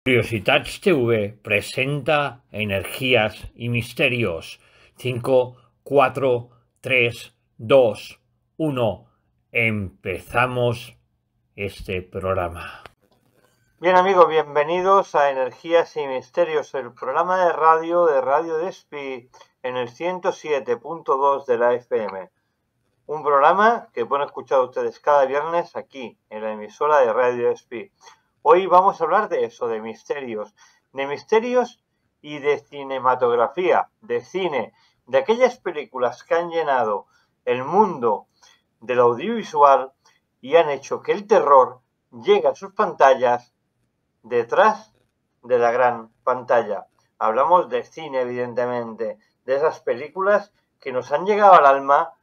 Curiositats TV presenta Energías y Misterios. 5, 4, 3, 2, 1. Empezamos este programa. Bien amigos, bienvenidos a Energías y Misterios, el programa de Radio Despí en el 107.2 de la FM. Un programa que pueden escuchar ustedes cada viernes aquí, en la emisora de Radio Despí. Hoy vamos a hablar de eso, de misterios y de cinematografía, de cine, de aquellas películas que han llenado el mundo del audiovisual y han hecho que el terror llegue a sus pantallas detrás de la gran pantalla. Hablamos de cine, evidentemente, de esas películas que nos han llegado al alma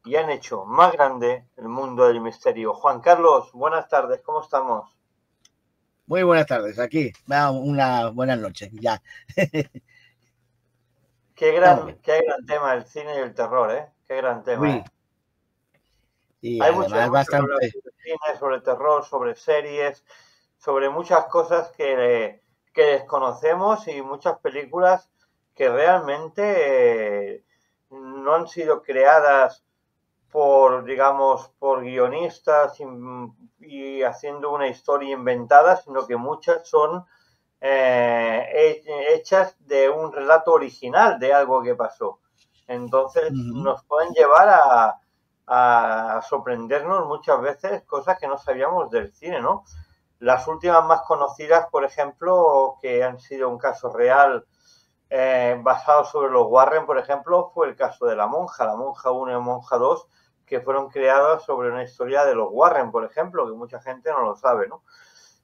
y han hecho más grande el mundo del misterio. Juan Carlos, buenas tardes, ¿cómo estamos? Muy buenas tardes, aquí, una buena noche, ya. Qué gran tema el cine y el terror, ¿eh? Qué gran tema, Uy. ¿eh? Y Hay además mucho bastante sobre cine, sobre terror, sobre series, sobre muchas cosas que desconocemos y muchas películas que realmente no han sido creadas por, digamos, por guionistas y haciendo una historia inventada, sino que muchas son hechas de un relato original de algo que pasó. Entonces nos pueden llevar a sorprendernos muchas veces cosas que no sabíamos del cine, ¿no? Las últimas más conocidas, por ejemplo, que han sido un caso real basado sobre los Warren, por ejemplo, fue el caso de la Monja 1 y Monja 2, que fueron creadas sobre una historia de los Warren, por ejemplo, que mucha gente no lo sabe, ¿no?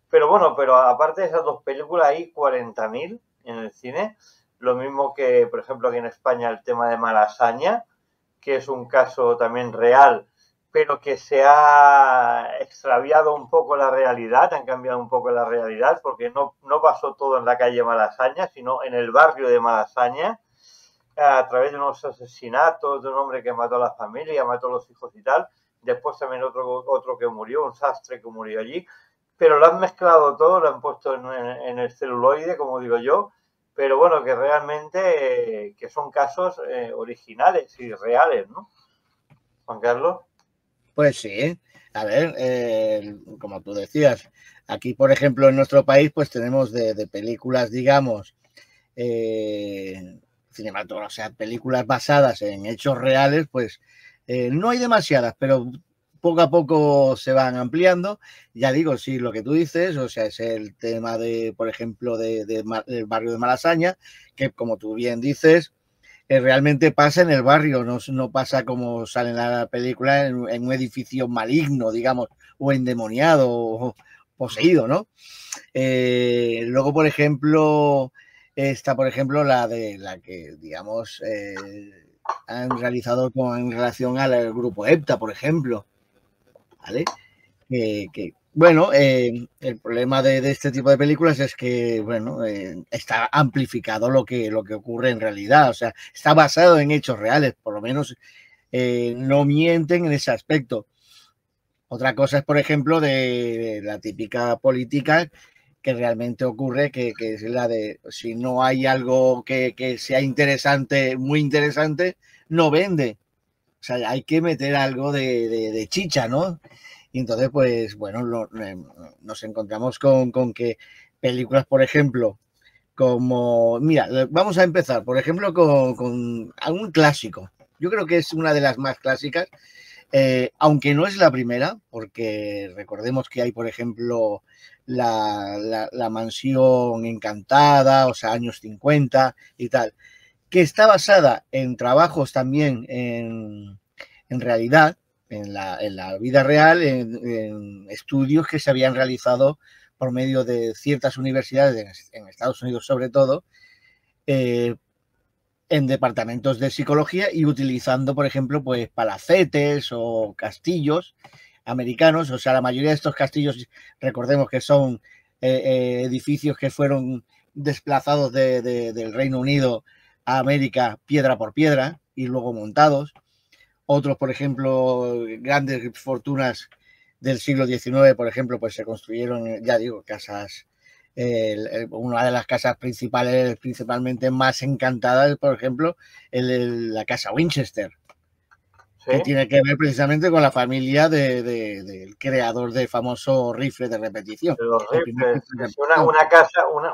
Pero bueno, pero aparte de esas dos películas hay 40.000 en el cine, lo mismo que, por ejemplo, aquí en España el tema de Malasaña, que es un caso también real, pero que se ha extraviado un poco la realidad, han cambiado un poco la realidad, porque no pasó todo en la calle Malasaña, sino en el barrio de Malasaña, a través de unos asesinatos, de un hombre que mató a la familia, mató a los hijos y tal. Después también otro que murió, un sastre que murió allí. Pero lo han mezclado todo, lo han puesto en el celuloide, como digo yo. Pero bueno, que realmente que son casos originales y reales, ¿no? Juan Carlos. Pues sí, a ver, como tú decías, aquí por ejemplo en nuestro país pues tenemos de películas, digamos, cinematográficas, o sea, películas basadas en hechos reales, pues no hay demasiadas, pero poco a poco se van ampliando. Ya digo, sí, lo que tú dices, o sea, es el tema de, por ejemplo, del barrio de Malasaña, que como tú bien dices, realmente pasa en el barrio, no pasa como sale en la película en un edificio maligno, digamos, o endemoniado o poseído, ¿no? Luego, por ejemplo, está, por ejemplo, la que, digamos, han realizado en relación al grupo EPTA, por ejemplo, ¿vale? Bueno, el problema de este tipo de películas es que, bueno, está amplificado lo que ocurre en realidad, o sea, está basado en hechos reales, por lo menos no mienten en ese aspecto. Otra cosa es, por ejemplo, de la típica política que realmente ocurre, que es la de si no hay algo que sea interesante, muy interesante, no vende. O sea, hay que meter algo de chicha, ¿no? Y entonces, pues, bueno, nos encontramos con que películas, por ejemplo, como, mira, vamos a empezar, por ejemplo, con un clásico. Yo creo que es una de las más clásicas, aunque no es la primera, porque recordemos que hay, por ejemplo, la mansión encantada, o sea, años 50 y tal, que está basada en trabajos también en realidad, en la vida real, en estudios que se habían realizado por medio de ciertas universidades, en Estados Unidos sobre todo, en departamentos de psicología y utilizando, por ejemplo, pues palacetes o castillos americanos. O sea, la mayoría de estos castillos, recordemos que son edificios que fueron desplazados del Reino Unido a América piedra por piedra y luego montados. Otros, por ejemplo, grandes fortunas del siglo XIX, por ejemplo, pues se construyeron, ya digo, casas una de las casas principales, principalmente más encantadas, por ejemplo, la casa Winchester, ¿sí? Que tiene que ver precisamente con la familia del creador del famoso rifle de repetición. De los rifles.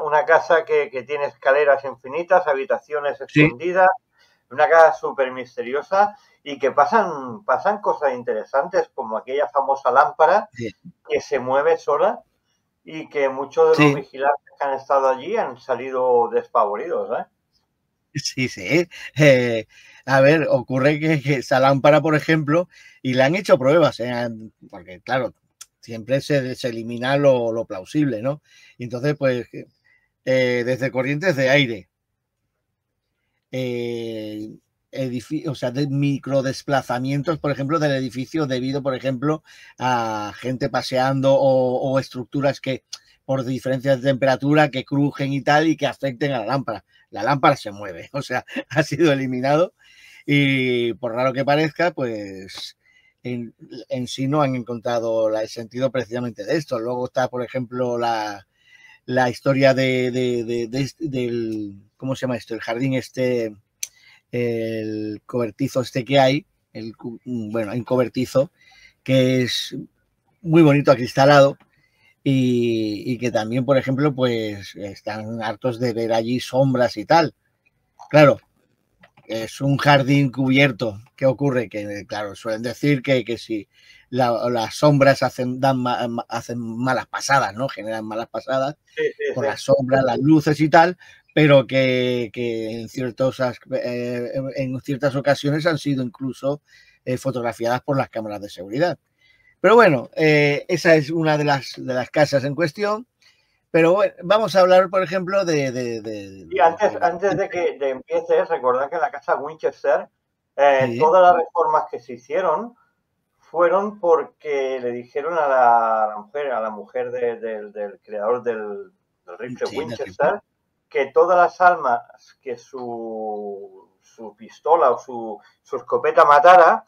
Una casa que tiene escaleras infinitas, habitaciones escondidas, sí. Una casa súper misteriosa y que pasan cosas interesantes, como aquella famosa lámpara, sí, que se mueve sola y que muchos de los vigilantes que han estado allí han salido despavoridos, ¿eh? Sí, sí. A ver, ocurre que esa lámpara, por ejemplo, y le han hecho pruebas, porque claro, siempre se elimina lo plausible, ¿no? Y entonces, pues, desde corrientes de aire, o sea, de microdesplazamientos, por ejemplo, del edificio debido, por ejemplo, a gente paseando o estructuras que por diferencias de temperatura que crujen y tal y que afecten a la lámpara. La lámpara se mueve, o sea, ha sido eliminado y por raro que parezca, pues en sí no han encontrado el sentido precisamente de esto. Luego está, por ejemplo, la historia del, ¿cómo se llama esto? El jardín el cobertizo que hay, bueno, hay un cobertizo que es muy bonito acristalado y que también, por ejemplo, pues están hartos de ver allí sombras y tal. Claro, es un jardín cubierto. ¿Qué ocurre? Que, claro, suelen decir que si las sombras hacen malas pasadas, ¿no? Generan malas pasadas por las sombras, las luces y tal, pero que en ciertas ocasiones han sido incluso fotografiadas por las cámaras de seguridad. Pero bueno, esa es una de las casas en cuestión. Pero bueno, vamos a hablar, por ejemplo, y antes de que empieces, recordad que en la casa Winchester, todas las reformas que se hicieron fueron porque le dijeron a la mujer del creador del rifle Winchester, que todas las almas que su pistola o su escopeta matara,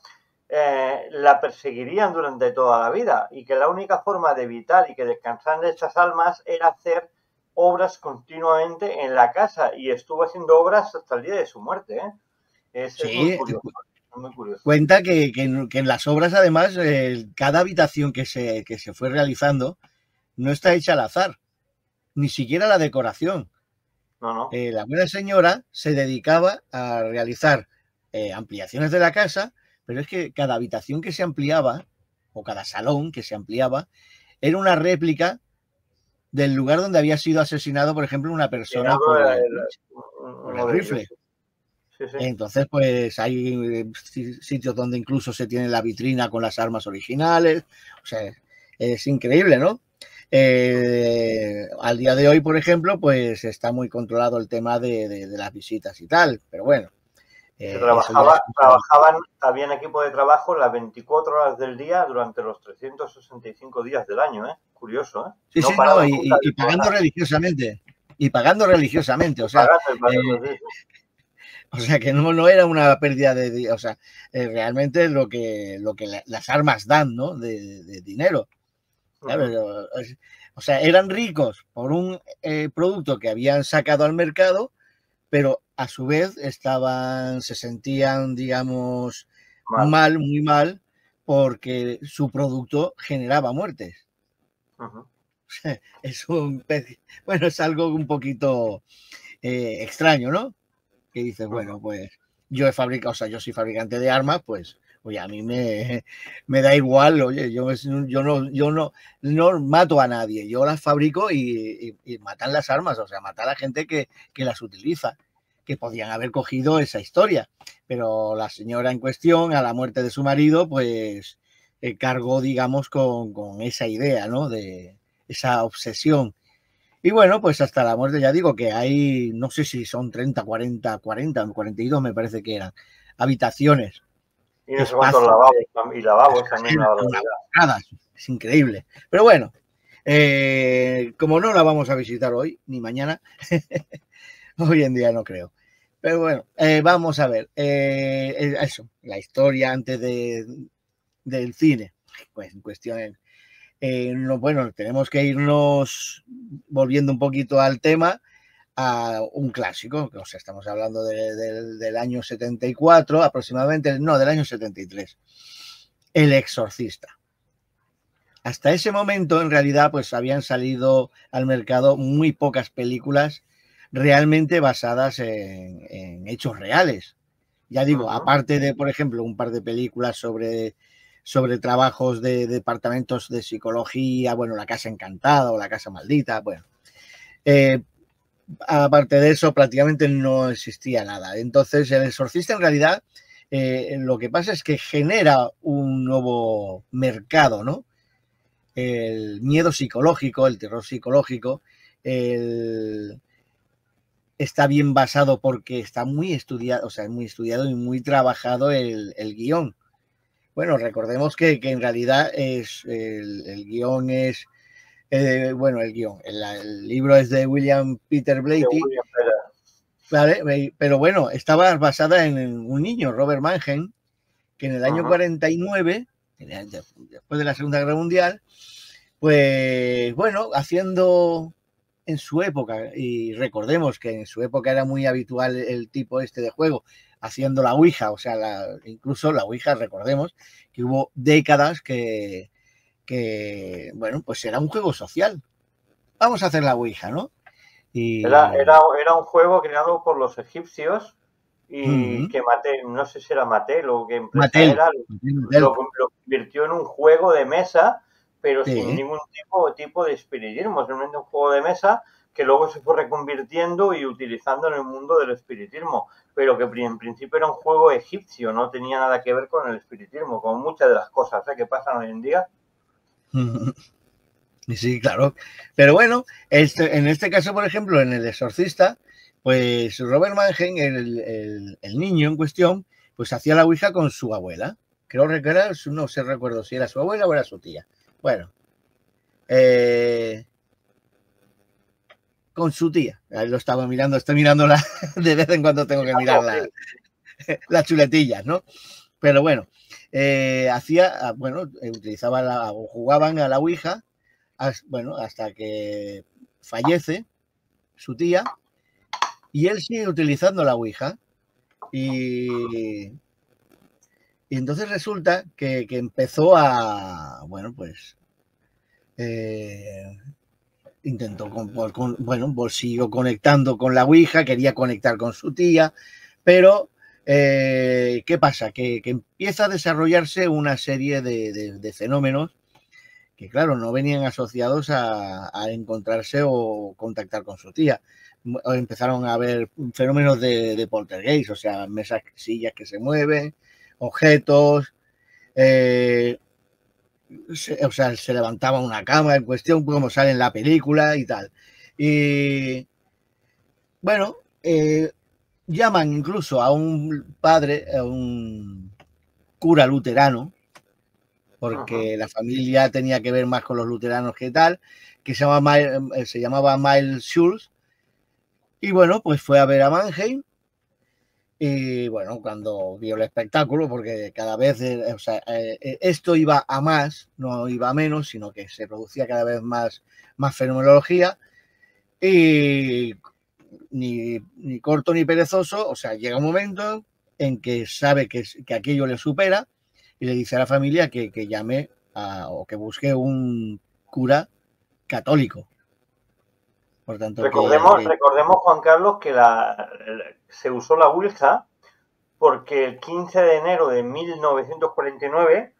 la perseguirían durante toda la vida y que la única forma de evitar y que descansaran estas almas era hacer obras continuamente en la casa, y estuvo haciendo obras hasta el día de su muerte, ¿eh? Es muy curioso. Muy curioso. Cuenta que en las obras, además, cada habitación que se fue realizando no está hecha al azar, ni siquiera la decoración. No. La buena señora se dedicaba a realizar ampliaciones de la casa, pero es que cada habitación que se ampliaba, o cada salón que se ampliaba, era una réplica del lugar donde había sido asesinado, por ejemplo, una persona por el rifle. Sí. Entonces, pues hay sitios donde incluso se tiene la vitrina con las armas originales. O sea, es increíble, ¿no? Al día de hoy, por ejemplo, pues está muy controlado el tema de las visitas y tal, pero bueno. Había un equipo de trabajo las 24 horas del día durante los 365 días del año, ¿eh? Curioso, ¿eh? Sí, no, sí, no, y pagando religiosamente. Y pagando religiosamente, o sea. O sea, que no era una pérdida de... O sea, realmente lo que las armas dan, ¿no? De dinero. ¿Sabes? O sea, eran ricos por un producto que habían sacado al mercado, pero a su vez se sentían, digamos, muy mal, porque su producto generaba muertes. Es algo un poquito extraño, ¿no? Que dices, bueno, pues yo soy fabricante de armas, pues oye, a mí me da igual, oye, yo no mato a nadie, yo las fabrico y matan las armas, o sea, matan a la gente que las utiliza, que podían haber cogido esa historia, pero la señora en cuestión, a la muerte de su marido, pues cargó, digamos, con esa idea, ¿no? De esa obsesión. Y bueno, pues hasta la muerte, ya digo que hay, no sé si son 30, 40, 42 me parece que eran, habitaciones. Y no sé cuántos lavabos también. Es increíble. Pero bueno, como no la vamos a visitar hoy, ni mañana, hoy en día no creo. Pero bueno, vamos a ver. Eso, la historia antes del cine, pues en cuestión bueno, tenemos que irnos volviendo un poquito al tema, a un clásico, o sea, estamos hablando del año 74 aproximadamente, no, del año 73, El Exorcista. Hasta ese momento, en realidad, pues habían salido al mercado muy pocas películas realmente basadas en hechos reales. Ya digo, aparte de, por ejemplo, un par de películas sobre trabajos de departamentos de psicología, bueno, La Casa Encantada o La Casa Maldita, bueno. Aparte de eso, prácticamente no existía nada. Entonces, El Exorcista, en realidad, lo que pasa es que genera un nuevo mercado, ¿no? El miedo psicológico, el terror psicológico, está bien basado porque está muy estudiado, o sea, muy estudiado y muy trabajado el guión. Bueno, recordemos que en realidad el guión es, bueno, el libro es de William Peter Blatty, ¿vale? Pero bueno, estaba basada en un niño, Robert Mannheim, que en el año 49, después de la Segunda Guerra Mundial, pues bueno, haciendo en su época, y recordemos que en su época era muy habitual el tipo este de juego, haciendo la Ouija, o sea, incluso la Ouija, recordemos que hubo décadas que bueno, pues era un juego social. Vamos a hacer la Ouija, ¿no? Y... Era un juego creado por los egipcios y que Mattel, no sé si era Mattel o qué empresa Mattel, era, lo convirtió en un juego de mesa, pero sin ningún tipo de espiritismo, simplemente un juego de mesa que luego se fue reconvirtiendo y utilizando en el mundo del espiritismo, pero que en principio era un juego egipcio, no tenía nada que ver con el espiritismo, como muchas de las cosas que pasan hoy en día. Sí, claro. Pero bueno, en este caso, por ejemplo, en El Exorcista, pues Robert Mannheim, el niño en cuestión, pues hacía la Ouija con su abuela. Creo que era, no sé, recuerdo si era su abuela o era su tía. Bueno, con su tía. Ahí lo estaba mirando, estoy mirándola de vez en cuando tengo que mirar las chuletillas, ¿no? Pero bueno, utilizaba o jugaban a la Ouija, bueno, hasta que fallece su tía y él sigue utilizando la Ouija. Y entonces resulta que empezó a, bueno, pues intentó, siguió conectando con la Ouija, quería conectar con su tía, pero ¿qué pasa? Que empieza a desarrollarse una serie de fenómenos que, claro, no venían asociados a encontrarse o contactar con su tía. Empezaron a haber fenómenos de poltergeist, o sea, mesas, sillas que se mueven, objetos, o sea, se levantaba una cama en cuestión, como sale en la película y tal. Y bueno, llaman incluso a un padre, a un cura luterano, porque la familia tenía que ver más con los luteranos que tal, que se llamaba Miles Schulz. Y bueno, pues fue a ver a Mannheim. Y bueno, cuando vio el espectáculo, porque cada vez, o sea, esto iba a más, no iba a menos, sino que se producía cada vez más fenomenología. Y ni corto ni perezoso, o sea, llega un momento en que sabe que aquello le supera y le dice a la familia que llame o que busque un cura católico. Por tanto, recordemos, Juan Carlos, que se usó la Ouija porque el 15 de enero de 1949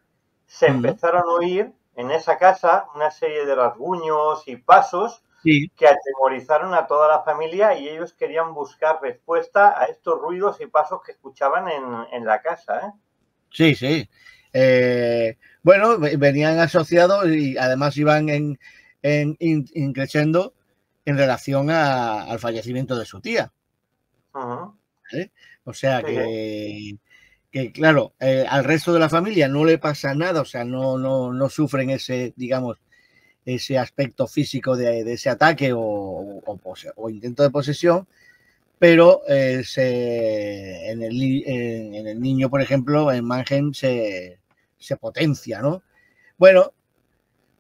se empezaron a oír en esa casa una serie de rasguños y pasos que atemorizaron a toda la familia y ellos querían buscar respuesta a estos ruidos y pasos que escuchaban en la casa. Sí, sí. Bueno, venían asociados y además iban increciendo en relación al fallecimiento de su tía. ¿Vale? O sea que claro, al resto de la familia no le pasa nada, o sea, no sufren ese, digamos, ese aspecto físico de ese ataque o intento de posesión, pero en el niño, por ejemplo, en Mannheim se potencia, ¿no? Bueno,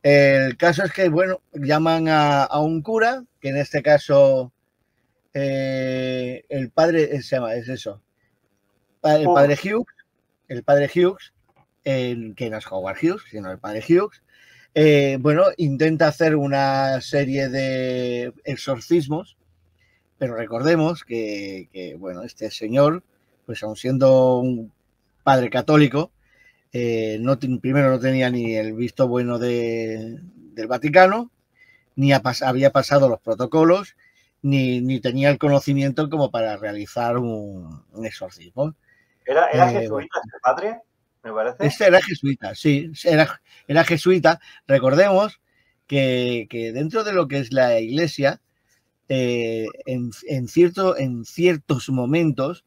El caso es que, bueno, llaman a un cura, que en este caso el padre se llama, es eso, el padre Hughes, que no es Howard Hughes, sino el padre Hughes, bueno, intenta hacer una serie de exorcismos, pero recordemos que bueno, este señor, pues aun siendo un padre católico, primero no tenía ni el visto bueno del Vaticano, ni había pasado los protocolos, ni tenía el conocimiento como para realizar un exorcismo. ¿Era jesuita este padre, me parece? Este era jesuita, sí, era jesuita. Recordemos que dentro de lo que es la iglesia, en ciertos momentos,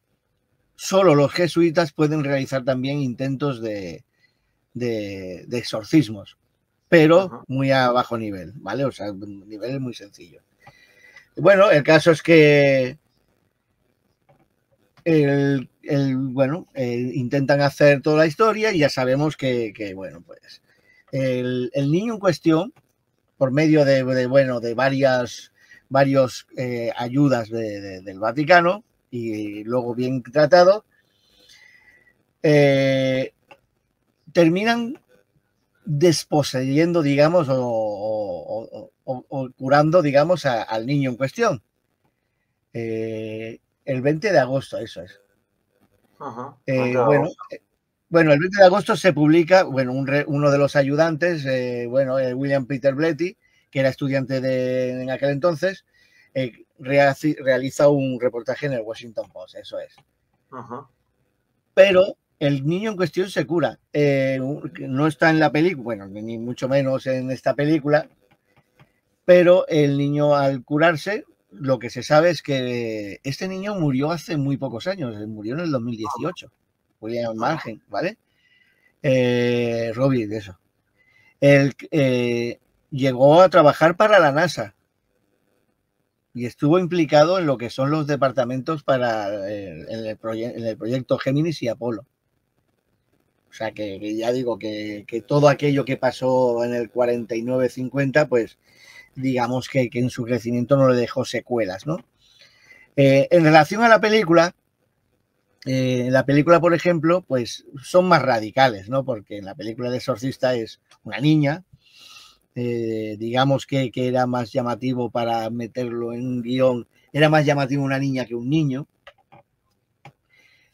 solo los jesuitas pueden realizar también intentos de exorcismos, pero muy a bajo nivel, ¿vale? O sea, un nivel muy sencillo. Bueno, el caso es que intentan hacer toda la historia y ya sabemos que bueno, pues el niño en cuestión, por medio de varias ayudas del Vaticano y luego bien tratado, terminan desposeyendo, digamos, o curando, digamos, al niño en cuestión. El 20 de agosto, eso es. Bueno, el 20 de agosto se publica, bueno, uno de los ayudantes, William Peter Blatty, que era estudiante en aquel entonces, realiza un reportaje en el Washington Post, eso es. Pero el niño en cuestión se cura. No está en la película, bueno, ni mucho menos en esta película, pero el niño al curarse, lo que se sabe es que este niño murió hace muy pocos años, murió en el 2018. William Margen, ¿vale? Robbie, de eso. Él llegó a trabajar para la NASA y estuvo implicado en lo que son los departamentos en el proyecto Géminis y Apolo. O sea, que ya digo que todo aquello que pasó en el 49-50, pues digamos que en su crecimiento no le dejó secuelas, ¿no? En relación a la película, por ejemplo, pues son más radicales, ¿no? Porque en la película de Exorcista es una niña, digamos que era más llamativo para meterlo en un guión, era más llamativo una niña que un niño.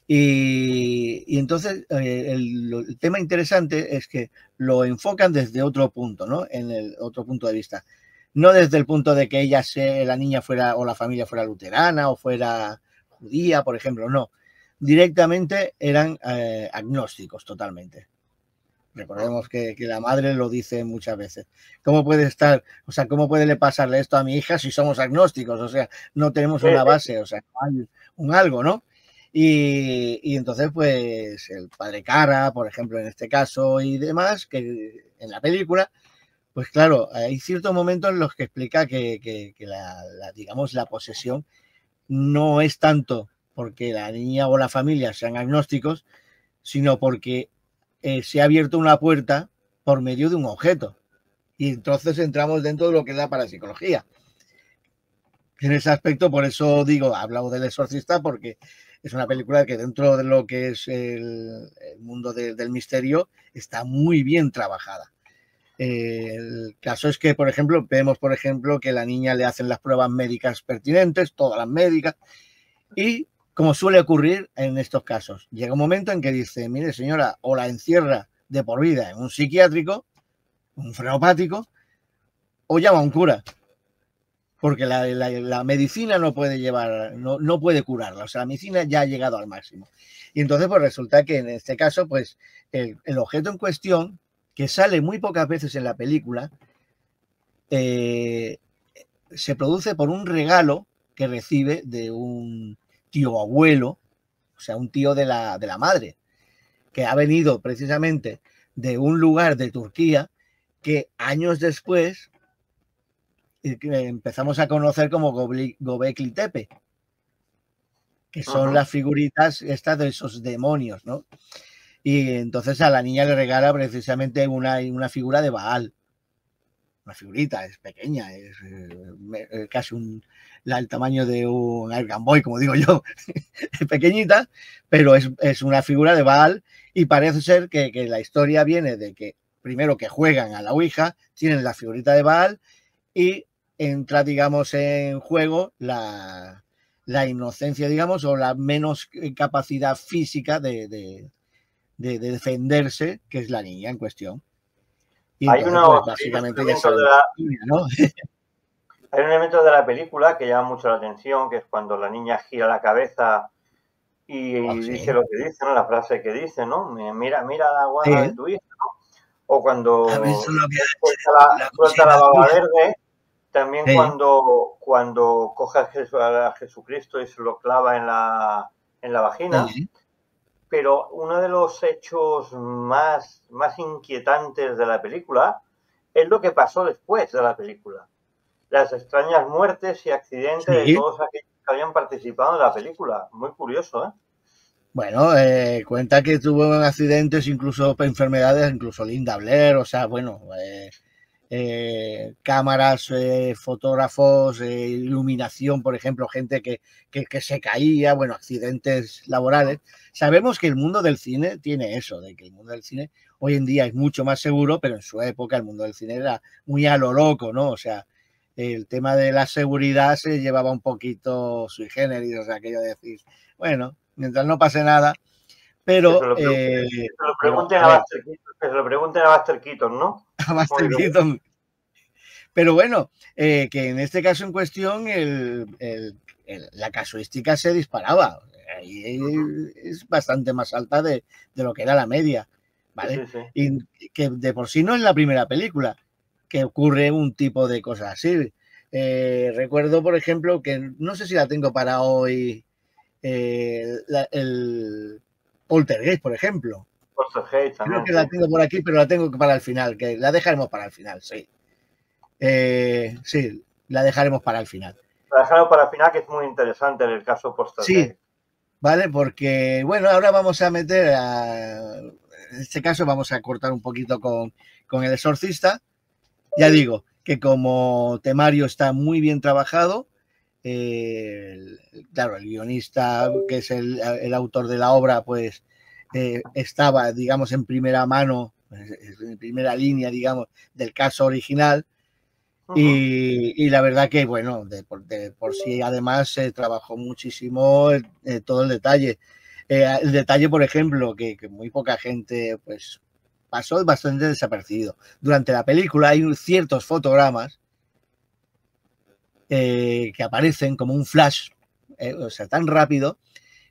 Y entonces el tema interesante es que lo enfocan desde otro punto, ¿no? En el otro punto de vista. No desde el punto de que la niña fuera o la familia fuera luterana o fuera judía, por ejemplo, no. Directamente eran agnósticos totalmente. Recordemos que la madre lo dice muchas veces. ¿Cómo puede cómo puede pasarle esto a mi hija si somos agnósticos? O sea, no tenemos una base, o sea, un algo, ¿no? Y entonces, pues, el padre Cara, por ejemplo, en este caso y demás, que en la película, pues claro, hay ciertos momentos en los que explica que digamos, la posesión no es tanto porque la niña o la familia sean agnósticos, sino porque se ha abierto una puerta por medio de un objeto. Y entonces entramos dentro de lo que es la parapsicología. En ese aspecto, por eso digo, he hablado del Exorcista, porque es una película que dentro de lo que es el mundo del misterio está muy bien trabajada. El caso es que, por ejemplo, vemos, que la niña le hacen las pruebas médicas pertinentes, todas las médicas, y como suele ocurrir en estos casos, llega un momento en que dice, mire señora, o la encierra de por vida en un psiquiátrico, un frenopático, o llama a un cura. Porque la medicina no puede no puede curarla, o sea, la medicina ya ha llegado al máximo. Y entonces, pues resulta que en este caso, pues el objeto en cuestión, que sale muy pocas veces en la película, se produce por un regalo que recibe de un tío abuelo, o sea, un tío de la madre, que ha venido precisamente de un lugar de Turquía que años después empezamos a conocer como Göbekli Tepe, que son las figuritas estas de esos demonios, ¿no? Y entonces a la niña le regala precisamente una figura de Baal. una figurita, es pequeña, es casi el tamaño de un Air Game Boy, como digo yo, es pequeñita, pero es una figura de Baal, y parece ser que la historia viene de que primero que juegan a la Ouija, tienen la figurita de Baal y entra, digamos, en juego la inocencia, digamos, o la menos capacidad física de defenderse, que es la niña en cuestión. Y hay entonces, pues, básicamente ya saben, ¿no? Hay un elemento de la película que llama mucho la atención, que es cuando la niña gira la cabeza y dice lo que dice, ¿no? La frase que dice, ¿no? Mira la guarda de tu hija, ¿no? O cuando suelta la baba verde, también cuando coge a Jesucristo y se lo clava en la vagina. Pero uno de los hechos más inquietantes de la película es lo que pasó después de la película. Las extrañas muertes y accidentes de todos aquellos que habían participado en la película. Muy curioso, ¿eh? Bueno, cuenta que tuvo accidentes, incluso enfermedades, incluso Linda Blair, o sea, bueno, cámaras, fotógrafos, iluminación, por ejemplo, gente que se caía, bueno, accidentes laborales. Sabemos que el mundo del cine tiene eso, de que el mundo del cine hoy en día es mucho más seguro, pero en su época el mundo del cine era muy a lo loco, ¿no? O sea, el tema de la seguridad se llevaba un poquito sui generis, o sea, aquello de decir, bueno, mientras no pase nada, pero... Que se lo pregunten a Buster Keaton, ¿no? A Buster Keaton. Pero bueno, que en este caso en cuestión la casuística se disparaba. Y es bastante más alta de lo que era la media, ¿vale? Sí. Y que de por sí no es la primera película que ocurre un tipo de cosas así. Recuerdo, por ejemplo, que no sé si la tengo para hoy, el Poltergeist, por ejemplo. Poltergeist también. Creo que la tengo por aquí, pero la tengo para el final, que la dejaremos para el final, sí. Sí, la dejaremos para el final. La dejaremos para el final, que es muy interesante en el caso Poltergeist. Sí, vale, porque, bueno, ahora vamos a meter, en este caso vamos a cortar un poquito con El Exorcista. Ya digo, que como temario está muy bien trabajado, claro, el guionista, que es el autor de la obra, pues estaba, digamos, en primera mano, en primera línea, digamos, del caso original. Y la verdad que, bueno, de por sí, además, se trabajó muchísimo todo el detalle. El detalle, por ejemplo, que muy poca gente, pues, pasó bastante desapercibido. Durante la película hay ciertos fotogramas que aparecen como un flash, o sea, tan rápido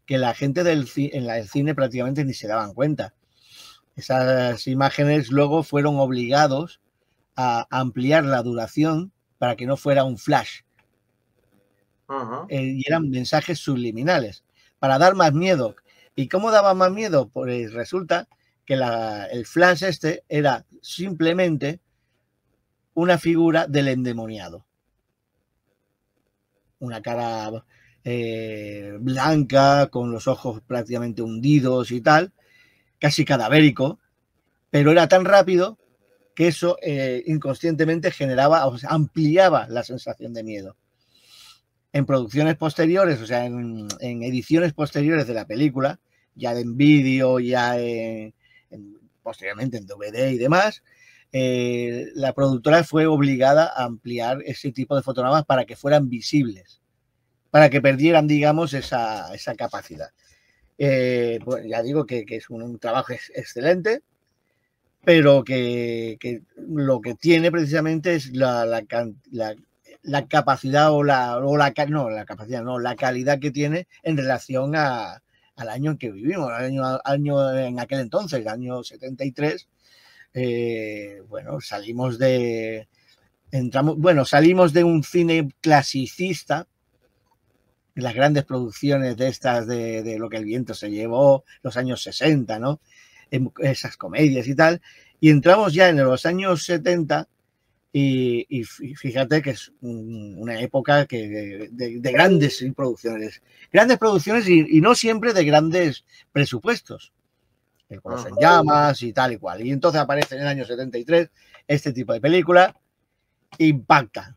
que la gente en el cine prácticamente ni se daban cuenta. Esas imágenes luego fueron obligados a ampliar la duración para que no fuera un flash. Y eran mensajes subliminales para dar más miedo. ¿Y cómo daba más miedo? Pues resulta que el flash este era simplemente una figura del endemoniado. Una cara blanca, con los ojos prácticamente hundidos y tal, casi cadavérico, pero era tan rápido que eso inconscientemente generaba, o sea, ampliaba la sensación de miedo. En producciones posteriores, o sea, en ediciones posteriores de la película, ya en vídeo, ya posteriormente en DVD y demás, la productora fue obligada a ampliar ese tipo de fotogramas para que fueran visibles, para que perdieran, digamos, esa capacidad. Pues ya digo que es un trabajo excelente, pero que lo que tiene precisamente es la capacidad la calidad que tiene en relación al año en que vivimos, año en aquel entonces, el año 73. Bueno, salimos de un cine clasicista, las grandes producciones de estas de Lo que el viento se llevó, los años 60, ¿no? Esas comedias y tal, y entramos ya en los años 70 y fíjate que es una época de grandes producciones y no siempre de grandes presupuestos. El Coloso en llamas y tal y cual. Y entonces aparece en el año 73 este tipo de película impacta.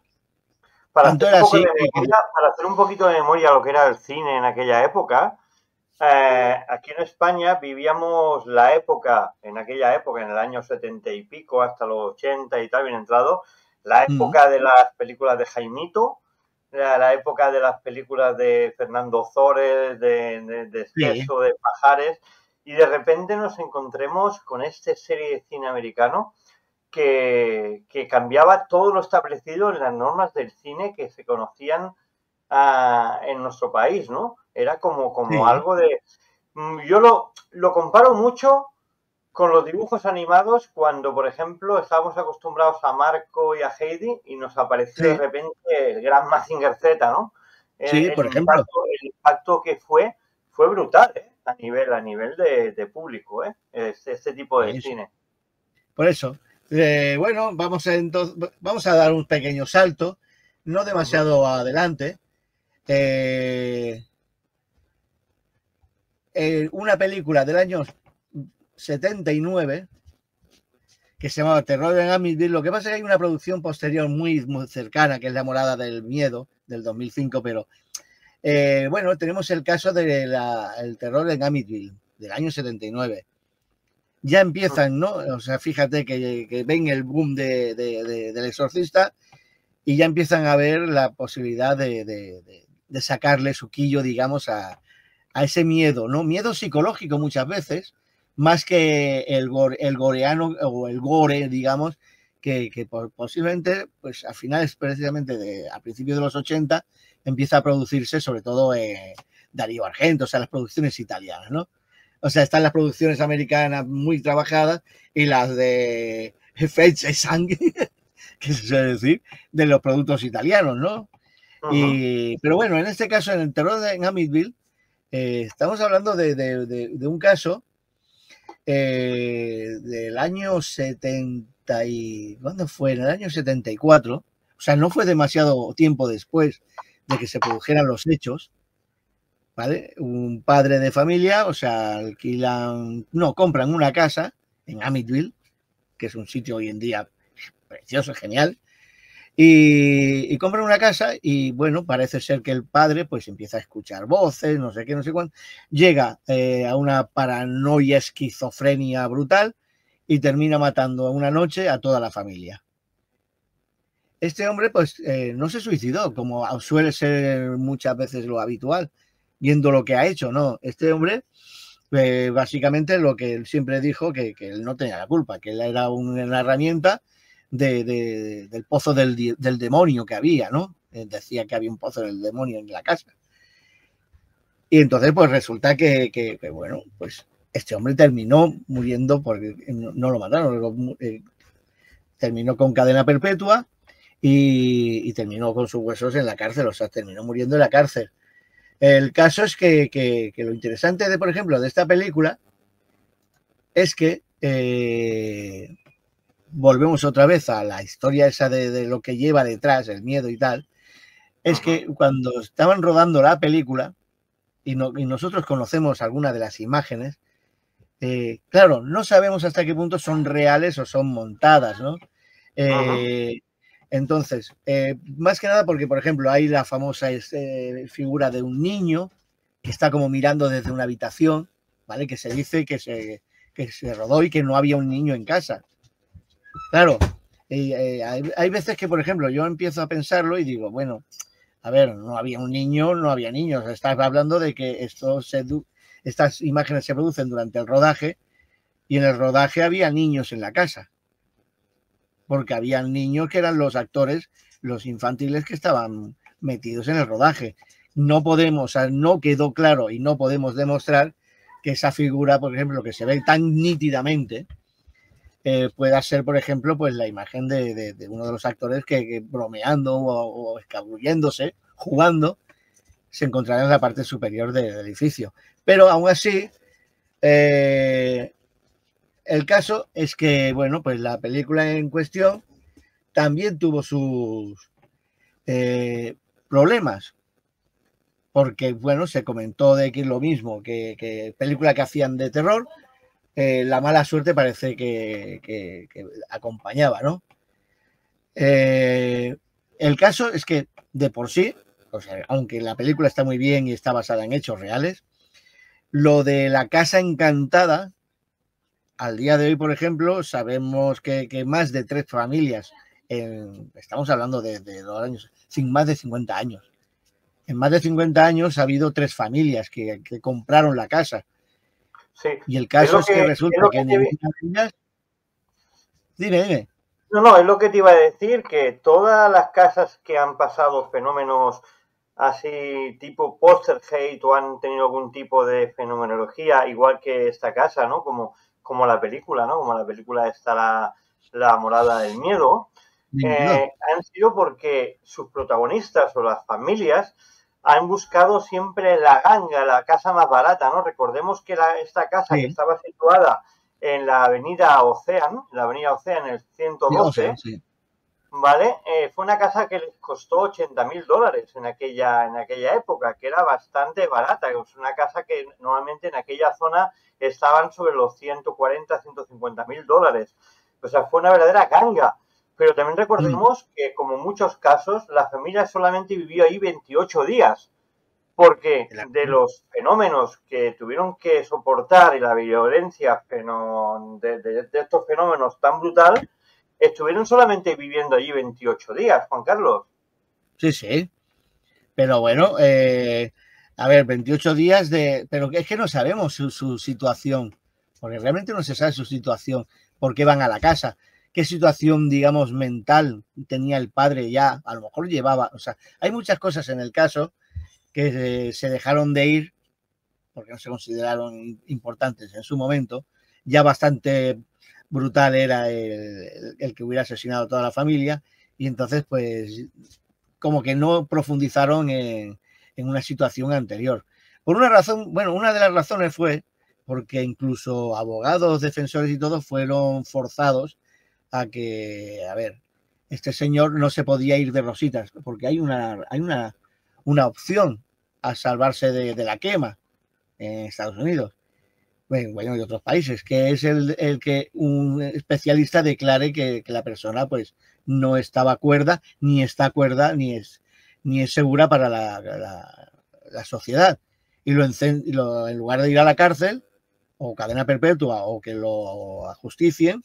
Para Tanto hacer, era un poco así de memoria, para hacer un poquito de memoria lo que era el cine en aquella época, aquí en España vivíamos la época, en aquella época, en el año 70 y pico, hasta los 80 y tal, bien entrado, la época de las películas de Jaimito, la época de las películas de Fernando Zores, de Esteso, de Pajares, y de repente nos encontremos con esta serie de cine americano que cambiaba todo lo establecido en las normas del cine que se conocían en nuestro país, ¿no? Era como algo de... Yo lo comparo mucho con los dibujos animados cuando, por ejemplo, estábamos acostumbrados a Marco y a Heidi y nos apareció de repente el gran Mazinger Z, ¿no? Sí, por ejemplo. El impacto que fue brutal, ¿eh? A nivel de público, ¿eh? Este tipo de cine. Por eso. Bueno, vamos a dar un pequeño salto, no demasiado adelante. Una película del año 79 que se llamaba Terror en Amityville. Lo que pasa es que hay una producción posterior muy cercana, que es La Morada del Miedo, del 2005, pero bueno, tenemos el caso del Terror en Amityville, del año 79. Ya empiezan, ¿no? O sea, fíjate que ven el boom del Exorcista y ya empiezan a ver la posibilidad de sacarle suquillo, digamos, a ese miedo, ¿no? Miedo psicológico muchas veces, más que el goreano o el gore, digamos, que posiblemente, pues a finales precisamente a principios de los 80, empieza a producirse sobre todo Darío Argento, o sea, las producciones italianas, ¿no? O sea, están las producciones americanas muy trabajadas y las de fecha y sangre, que se suele decir, de los productos italianos, ¿no? Pero bueno, en este caso, en el Terror en Amityville, estamos hablando de un caso del año 70 y... ¿Cuándo fue? En el año 74. O sea, no fue demasiado tiempo después de que se produjeran los hechos, ¿vale? Un padre de familia, o sea, compran una casa en Amityville, que es un sitio hoy en día precioso, genial, y compran una casa y, bueno, parece ser que el padre pues empieza a escuchar voces, no sé qué, no sé cuánto, llega a una paranoia, esquizofrenia brutal y termina matando una noche a toda la familia. Este hombre pues no se suicidó, como suele ser muchas veces lo habitual, viendo lo que ha hecho, ¿no? Este hombre básicamente lo que él siempre dijo, que él no tenía la culpa, que él era una herramienta del pozo del demonio que había, ¿no? Decía que había un pozo del demonio en la casa. Y entonces pues resulta que bueno, pues este hombre terminó muriendo porque no lo mataron, terminó con cadena perpetua y terminó con sus huesos en la cárcel, o sea, terminó muriendo en la cárcel. El caso es que lo interesante, por ejemplo, de esta película es que volvemos otra vez a la historia esa de lo que lleva detrás, el miedo y tal, es que cuando estaban rodando la película y nosotros conocemos algunas de las imágenes, claro, no sabemos hasta qué punto son reales o son montadas, ¿no? Entonces, más que nada porque, por ejemplo, hay la famosa figura de un niño que está como mirando desde una habitación, ¿vale? Que se dice que se rodó y que no había un niño en casa. Claro, hay veces que, por ejemplo, yo empiezo a pensarlo y digo, bueno, a ver, no había un niño, no había niños. Estás hablando de que estas imágenes se producen durante el rodaje y en el rodaje había niños en la casa. Porque había niños que eran los actores, los infantiles que estaban metidos en el rodaje. No quedó claro y no podemos demostrar que esa figura, por ejemplo, que se ve tan nítidamente, pueda ser, por ejemplo, pues la imagen de uno de los actores que bromeando o escabulléndose, jugando, se encontrará en la parte superior del edificio. Pero aún así, el caso es que, bueno, pues la película en cuestión también tuvo sus problemas. Porque, bueno, se comentó de que lo mismo que película que hacían de terror, la mala suerte parece que acompañaba, ¿no? El caso es que de por sí, o sea, aunque la película está muy bien y está basada en hechos reales, lo de la casa encantada, al día de hoy, por ejemplo, sabemos que más de 3 familias, estamos hablando de los años, sin más de 50 años, en más de 50 años ha habido 3 familias que compraron la casa. Sí. Y el caso es que resulta que ninguna de ellas... Dime. No, es lo que te iba a decir, que todas las casas que han pasado fenómenos así tipo Poltergeist o han tenido algún tipo de fenomenología, igual que esta casa, ¿no? Como la película, ¿no? Como la película está la morada del miedo, han sido porque sus protagonistas o las familias han buscado siempre la ganga, la casa más barata, ¿no? Recordemos que esta casa que estaba situada en la avenida Ocean, en el 112, ¿vale? Fue una casa que les costó $80.000 en aquella época, que era bastante barata. Es una casa que normalmente en aquella zona estaban sobre los $140.000, $150.000. O sea, fue una verdadera ganga. Pero también recordemos que, como en muchos casos, la familia solamente vivió ahí 28 días. Porque de los fenómenos que tuvieron que soportar y la violencia de estos fenómenos tan brutal, estuvieron solamente viviendo allí 28 días, Juan Carlos. Sí. Pero bueno, a ver, 28 días pero es que no sabemos su situación, porque realmente no se sabe su situación, por qué van a la casa, qué situación, digamos, mental tenía el padre ya, a lo mejor llevaba, o sea, hay muchas cosas en el caso que se dejaron de ir porque no se consideraron importantes en su momento. Ya bastante brutal era el que hubiera asesinado a toda la familia y entonces pues como que no profundizaron en una situación anterior. Por una razón, bueno, una de las razones fue porque incluso abogados, defensores y todo fueron forzados a que, a ver, este señor no se podía ir de rositas porque hay una opción a salvarse de la quema en Estados Unidos, bueno, y otros países, que es el que un especialista declare que la persona pues no estaba cuerda, ni está cuerda, ni es segura para la sociedad. Y en lugar de ir a la cárcel o cadena perpetua o que lo ajusticien,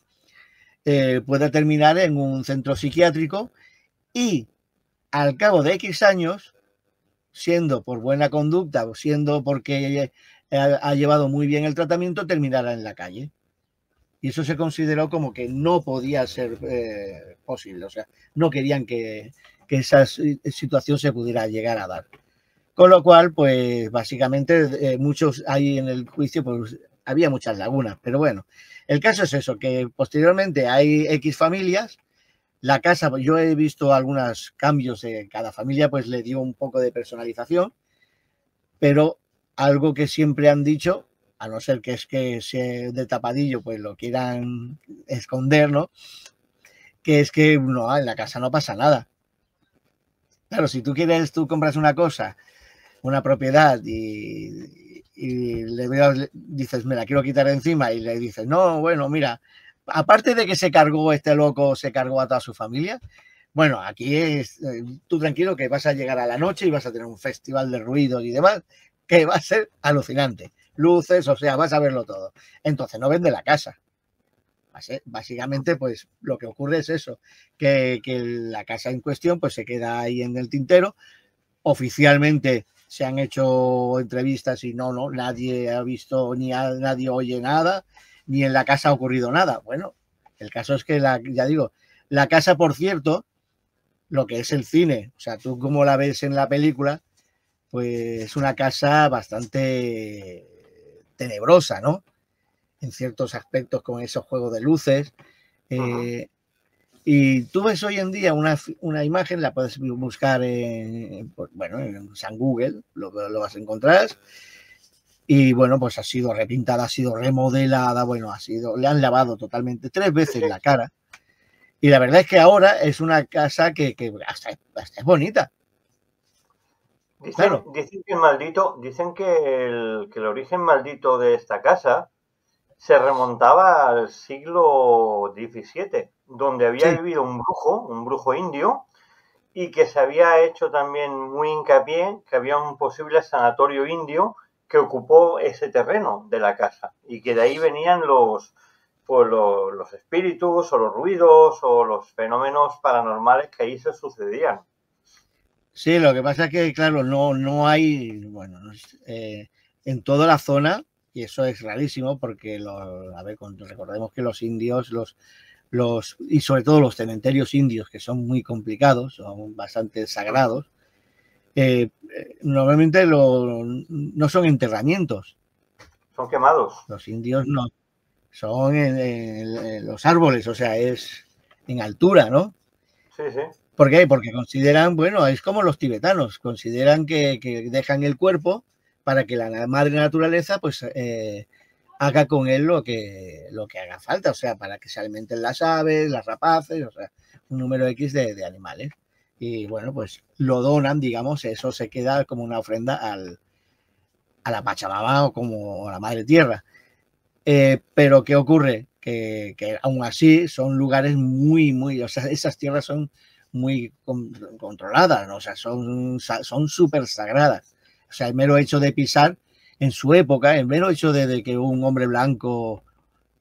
puede terminar en un centro psiquiátrico y al cabo de X años, siendo por buena conducta o siendo porque ha llevado muy bien el tratamiento, terminará en la calle. Y eso se consideró como que no podía ser posible. O sea, no querían que esa situación se pudiera llegar a dar. Con lo cual, pues básicamente muchos ahí en el juicio, pues había muchas lagunas. Pero bueno, el caso es eso, que posteriormente hay X familias. La casa, yo he visto algunos cambios de cada familia, pues le dio un poco de personalización, pero algo que siempre han dicho, a no ser que es que sea de tapadillo, pues lo quieran esconder, ¿no? Que es que no, en la casa no pasa nada. Claro, si tú compras una cosa, una propiedad y dices, me la quiero quitar de encima y le dices, no, bueno, mira, aparte de que se cargó este loco, se cargó a toda su familia, bueno, aquí es tú tranquilo que vas a llegar a la noche y vas a tener un festival de ruidos y demás que va a ser alucinante. Luces, o sea, vas a verlo todo. Entonces no vende la casa. Básicamente, pues lo que ocurre es eso, que la casa en cuestión pues se queda ahí en el tintero. Oficialmente se han hecho entrevistas y no, nadie ha visto ni nadie oye nada, ni en la casa ha ocurrido nada. Bueno, el caso es que ya digo, la casa, por cierto, lo que es el cine, o sea, tú como la ves en la película, pues es una casa bastante tenebrosa, ¿no? En ciertos aspectos con esos juegos de luces. Y tú ves hoy en día una imagen, la puedes buscar en San Google, lo vas a encontrar. Y bueno, pues ha sido repintada, ha sido remodelada, bueno, le han lavado totalmente 3 veces la cara. Y la verdad es que ahora es una casa que hasta es bonita. Dicen que el origen maldito de esta casa se remontaba al siglo XVII, donde había Sí, vivido un brujo indio, y que se había hecho también muy hincapié que había un posible sanatorio indio que ocupó ese terreno de la casa y que de ahí venían pues los espíritus o los ruidos o los fenómenos paranormales que ahí se sucedían. sí, lo que pasa es que, claro, no hay, bueno, en toda la zona, y eso es rarísimo porque, a ver, recordemos que los indios, y sobre todo los cementerios indios, que son muy complicados, son bastante sagrados, normalmente no son enterramientos. Son quemados. Los indios no, son en los árboles, o sea, es en altura, ¿no? Sí, sí. ¿Por qué? Porque consideran, bueno, es como los tibetanos, consideran que dejan el cuerpo para que la madre naturaleza pues haga con él lo que haga falta, o sea, para que se alimenten las aves, las rapaces, o sea, un número X de animales. Y bueno, pues lo donan, digamos, eso se queda como una ofrenda a la Pachamama o como a la Madre Tierra. Pero ¿qué ocurre? Que aún así son lugares muy, o sea, esas tierras son muy controladas, ¿no? O sea, son súper sagradas. O sea, el mero hecho de pisar en su época, el mero hecho de que un hombre blanco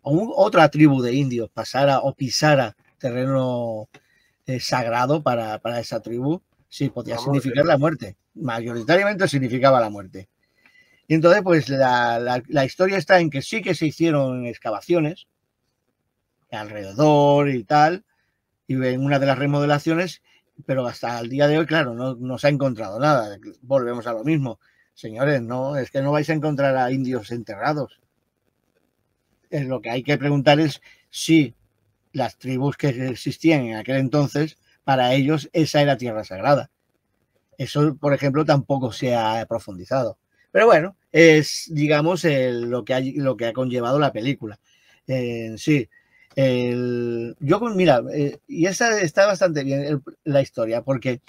o otra tribu de indios pasara o pisara terreno sagrado para esa tribu, sí, podía La muerte. significar la muerte. Mayoritariamente significaba la muerte. Y entonces, pues la historia está en que sí que se hicieron excavaciones alrededor y tal, y en una de las remodelaciones, pero hasta el día de hoy, claro, no se ha encontrado nada. Volvemos a lo mismo. Señores, no, es que no vais a encontrar a indios enterrados. Lo que hay que preguntar es si las tribus que existían en aquel entonces, para ellos esa era tierra sagrada. Eso, por ejemplo, tampoco se ha profundizado. Pero bueno, es, digamos, lo que ha conllevado la película. Sí. Mira, y esa está bastante bien la historia, porque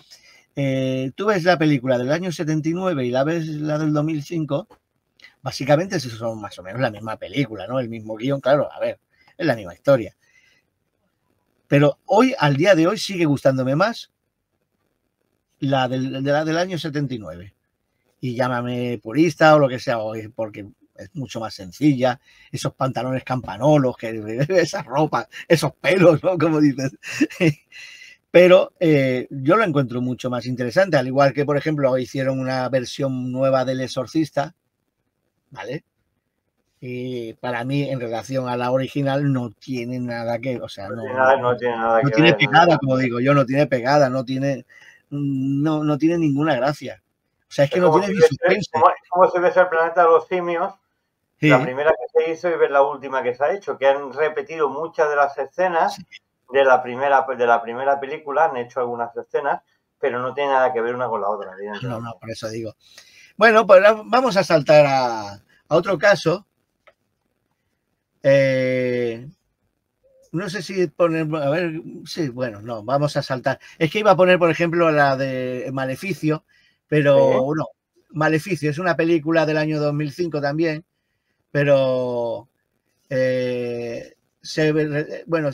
tú ves la película del año 79 y la ves la del 2005, básicamente son más o menos la misma película, ¿no? El mismo guión, claro, a ver, es la misma historia. Pero hoy, al día de hoy, sigue gustándome más la del año 79. Y llámame purista o lo que sea, porque es mucho más sencilla, esos pantalones campanolos, esa ropa, esos pelos, ¿no? Como dices. Pero yo lo encuentro mucho más interesante, al igual que, por ejemplo, hicieron una versión nueva del Exorcista, ¿vale? Y para mí, en relación a la original, no tiene nada que, o sea, No tiene nada no que tiene ver. pegada, como digo yo, no tiene pegada, no tiene ninguna gracia. O sea, es que Es no como tiene si ni ves, suspense. como si ves el planeta de los simios, la Sí, primera que se hizo y ves la última que se ha hecho, que han repetido muchas de las escenas sí. de la primera película, han hecho algunas escenas, pero no tiene nada que ver una con la otra, No, evidentemente. por eso digo. Bueno, pues vamos a saltar a otro caso. Eh, no sé si poner, a ver, sí, bueno, no, vamos a saltar. Es que iba a poner, por ejemplo, la de Maleficio, ¿Sí? pero no, Maleficio es una película del año 2005 también, pero se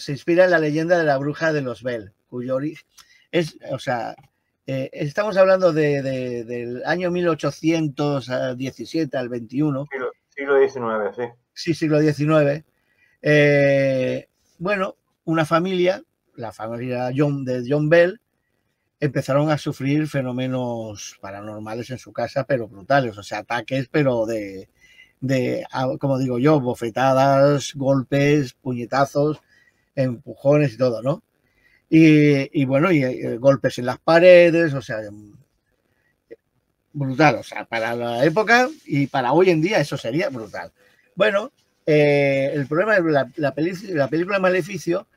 inspira en la leyenda de la bruja de los Bell, cuyo origen es, o sea, estamos hablando del año 1817 al 21, Siglo XIX, sí. sí, siglo XIX. Bueno, una familia, la familia de John Bell, empezaron a sufrir fenómenos paranormales en su casa, pero brutales, o sea, ataques, pero como digo yo, bofetadas, golpes, puñetazos, empujones y todo, ¿no? Y bueno, golpes en las paredes, o sea, brutal, o sea, para la época y para hoy en día eso sería brutal. Bueno, el problema de la película Maleficio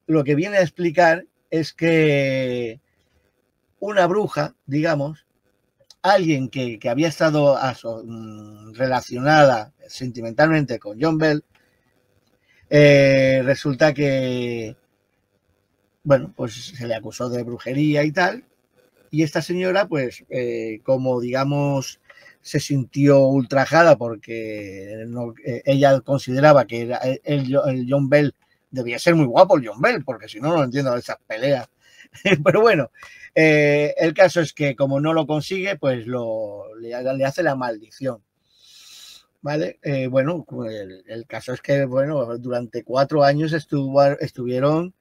lo que viene a explicar es que una bruja, digamos, alguien que había estado relacionada sentimentalmente con John Bell, resulta que, bueno, pues se le acusó de brujería y tal, y esta señora, pues, como digamos, se sintió ultrajada porque ella consideraba que era el John Bell, debía ser muy guapo el John Bell, porque si no, no entiendo esas peleas. Pero bueno, el caso es que como no lo consigue, pues le hace la maldición. ¿Vale? Bueno, el caso es que, bueno, durante 4 años estuvieron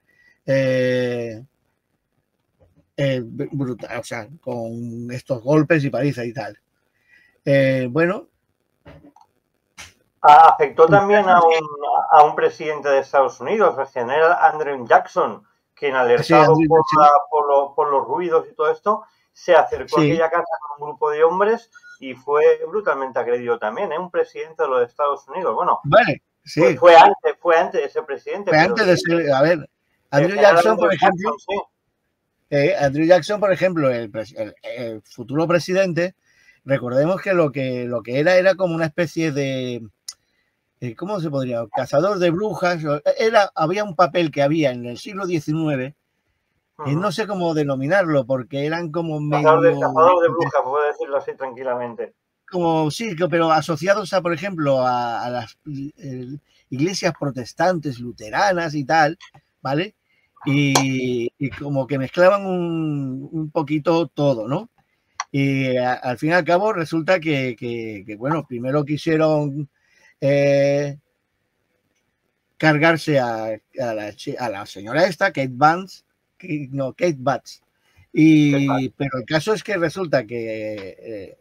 brutal, o sea, con estos golpes y palizas y tal. Bueno. Afectó también a un presidente de Estados Unidos, el general Andrew Jackson, quien alertado Sí, por los ruidos y todo esto, se acercó a aquella casa con un grupo de hombres y fue brutalmente agredido también, un presidente de los Estados Unidos. Bueno, vale, sí. fue antes de ese presidente. Fue antes de ser, a ver, Andrew Jackson, por ejemplo, Andrew Jackson, por ejemplo, el futuro presidente, recordemos que lo que era como una especie de, ¿cómo se podría? Cazador de brujas. Había un papel que había en el siglo XIX, y no sé cómo denominarlo, porque eran como cazador de brujas, puedo decirlo así tranquilamente. Como sí, pero asociados a, por ejemplo, a las iglesias protestantes, luteranas y tal, ¿vale? Y como que mezclaban un poquito todo, ¿no? Y al fin y al cabo resulta que bueno, primero quisieron cargarse a la señora esta, Kate Batts, pero el caso es que resulta que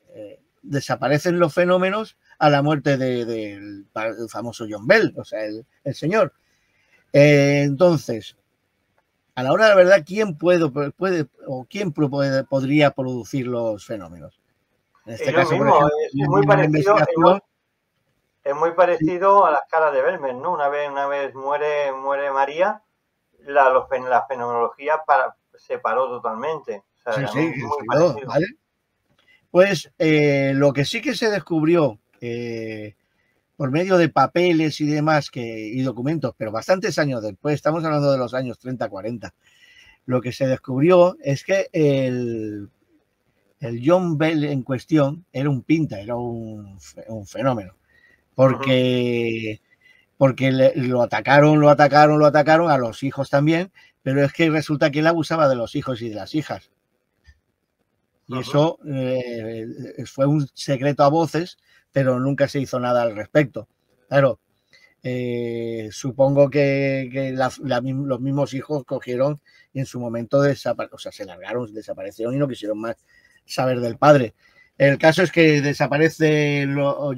desaparecen los fenómenos a la muerte del famoso John Bell, o sea, el señor. Entonces, a la hora de la verdad, ¿quién podría producir los fenómenos? En este caso, mismo, por ejemplo, es muy parecido a las caras de Belmer, ¿no? Una vez muere María, la fenomenología se paró totalmente. O sea, sí, ¿vale? Pues lo que sí que se descubrió por medio de papeles y demás y documentos, pero bastantes años después, estamos hablando de los años 30, 40, lo que se descubrió es que el John Bell en cuestión era un pinta, era un fenómeno, porque lo atacaron a los hijos también, pero es que resulta que él abusaba de los hijos y de las hijas. Y eso fue un secreto a voces, pero nunca se hizo nada al respecto. Claro, supongo que los mismos hijos cogieron y en su momento se largaron, desaparecieron y no quisieron más saber del padre. El caso es que desaparece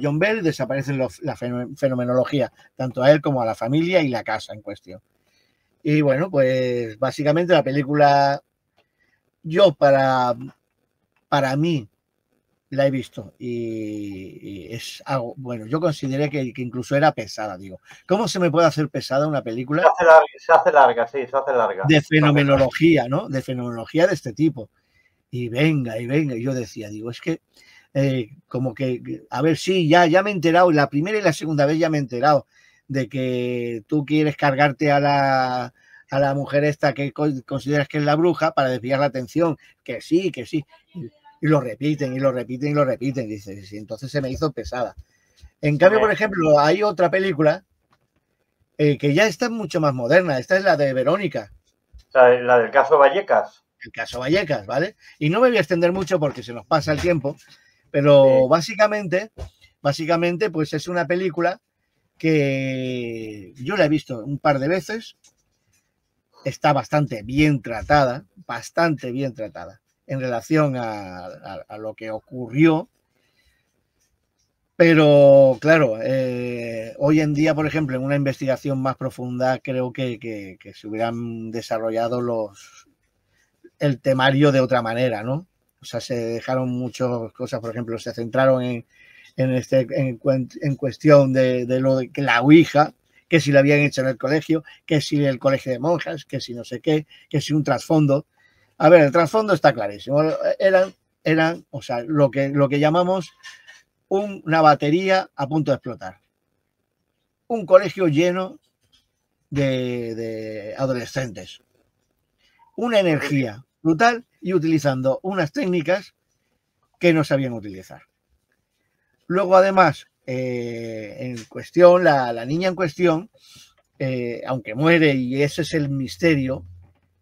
John Bell, desaparece la fenomenología, tanto a él como a la familia y la casa en cuestión. Y bueno, pues básicamente la película, yo para mí la he visto y es algo, bueno, yo consideré que incluso era pesada, digo. ¿Cómo se me puede hacer pesada una película? Se hace larga, sí, se hace larga. De fenomenología, ¿no? De fenomenología de este tipo. Y venga, y yo decía, digo, es que como que, a ver, sí, ya me he enterado, la primera y la segunda vez ya me he enterado de que tú quieres cargarte a la mujer esta que consideras que es la bruja para desviar la atención, que sí, y lo repiten, dices, y entonces se me hizo pesada. En cambio, por ejemplo, hay otra película que ya está mucho más moderna, esta es la de Verónica. La del caso Vallecas. El caso Vallecas, ¿vale? Y no me voy a extender mucho porque se nos pasa el tiempo, pero sí. básicamente, pues es una película que yo la he visto un par de veces, está bastante bien tratada en relación a lo que ocurrió, pero claro, hoy en día, por ejemplo, en una investigación más profunda, creo que se hubieran desarrollado el temario de otra manera, ¿no? O sea, se dejaron muchas cosas, por ejemplo, se centraron en cuestión de lo de que la Ouija, que si la habían hecho en el colegio, que si el colegio de monjas, que si no sé qué, que si un trasfondo. A ver, el trasfondo está clarísimo. Eran, o sea, lo que llamamos una batería a punto de explotar. Un colegio lleno de adolescentes. Una energía brutal y utilizando unas técnicas que no sabían utilizar. Luego, además, en cuestión, la niña en cuestión, aunque muere, y ese es el misterio,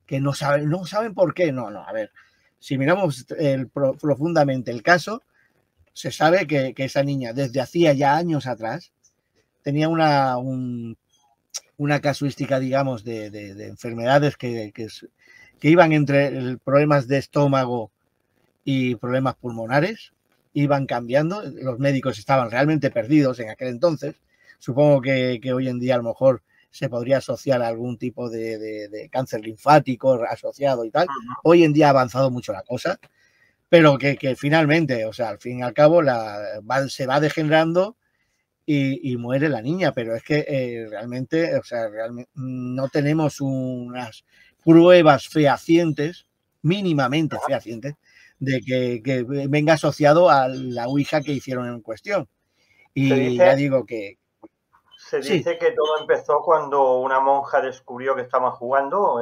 que no saben por qué. No, a ver, si miramos profundamente el caso, se sabe que esa niña, desde hacía ya años atrás, tenía una casuística, digamos, de enfermedades que iban entre problemas de estómago y problemas pulmonares, iban cambiando. Los médicos estaban realmente perdidos en aquel entonces. Supongo que hoy en día a lo mejor se podría asociar a algún tipo de cáncer linfático asociado y tal. Hoy en día ha avanzado mucho la cosa, pero que finalmente, o sea, al fin y al cabo, se va degenerando y muere la niña, pero es que realmente, o sea, realmente no tenemos unas pruebas fehacientes, mínimamente fehacientes, de que venga asociado a la ouija que hicieron en cuestión. Y ya digo que... Se dice que todo empezó cuando una monja descubrió que estaban jugando.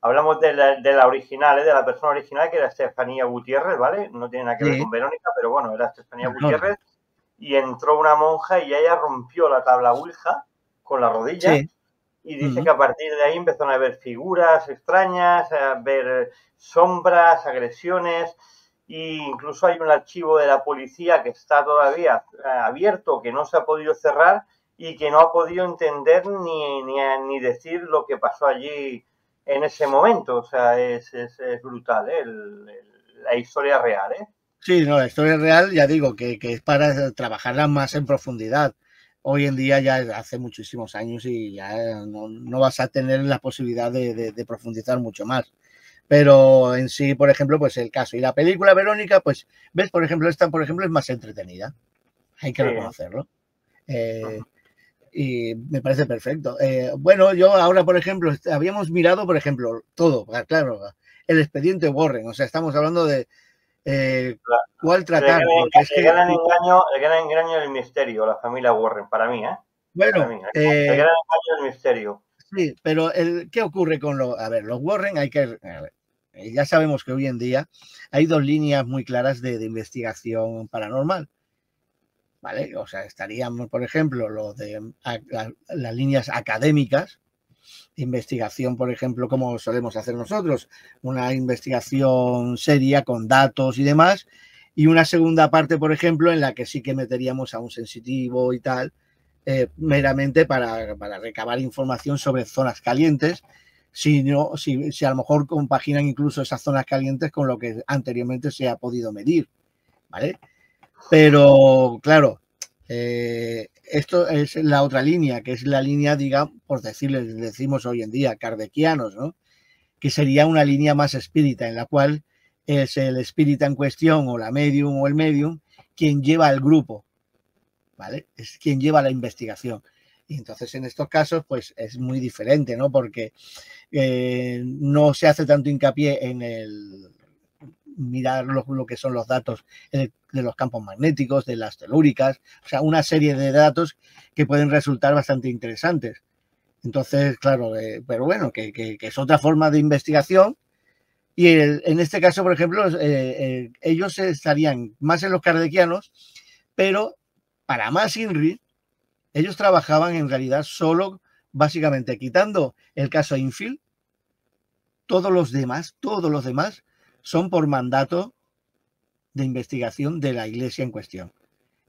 Hablamos de la original, de la persona original, que era Estefanía Gutiérrez, ¿vale? No tiene nada que ver con Verónica, pero bueno, era Estefanía Gutiérrez. Y entró una monja y ella rompió la tabla ouija con la rodilla. Y dice que a partir de ahí empezaron a ver figuras extrañas, a ver sombras, agresiones. E incluso hay un archivo de la policía que está todavía abierto, que no se ha podido cerrar y que no ha podido entender ni decir lo que pasó allí en ese momento. O sea, es brutal, ¿eh? La historia real, ¿eh? Sí, no, la historia real, ya digo, que es para trabajarla más en profundidad. Hoy en día ya hace muchísimos años y ya no vas a tener la posibilidad de profundizar mucho más. Pero en sí, por ejemplo, pues el caso. Y la película Verónica, pues, ves, por ejemplo, esta, por ejemplo, es más entretenida. Hay que reconocerlo. Y me parece perfecto. Bueno, yo ahora, por ejemplo, habíamos mirado, por ejemplo, todo, claro, el expediente Warren. O sea, estamos hablando de cuál tratar. El gran engaño del misterio, la familia Warren, para mí, ¿eh? Bueno, para mí, el gran engaño del misterio. Sí, pero ¿qué ocurre con los... A ver, los Warren hay que... ya sabemos que hoy en día hay dos líneas muy claras de investigación paranormal, ¿vale? O sea, estarían, por ejemplo, las líneas académicas, investigación, por ejemplo, como solemos hacer nosotros, una investigación seria con datos y demás, y una segunda parte, por ejemplo, en la que sí que meteríamos a un sensitivo y tal, meramente para recabar información sobre zonas calientes, si a lo mejor compaginan incluso esas zonas calientes con lo que anteriormente se ha podido medir, ¿vale? Pero, claro, esto es la otra línea, que es la línea, digamos, por decimos hoy en día, kardecianos, ¿no? Que sería una línea más espírita, en la cual es el espírita en cuestión o la medium o el medium quien lleva al grupo, ¿vale? Es quien lleva la investigación. Y entonces en estos casos pues es muy diferente, ¿no? Porque no se hace tanto hincapié en el mirar lo que son los datos de los campos magnéticos, de las telúricas, o sea, una serie de datos que pueden resultar bastante interesantes. Entonces, claro, pero bueno, que es otra forma de investigación. Y en este caso, por ejemplo, ellos estarían más en los kardecianos, pero para más INRI, ellos trabajaban en realidad solo, básicamente, quitando el caso Infield, todos los demás son por mandato de investigación de la iglesia en cuestión.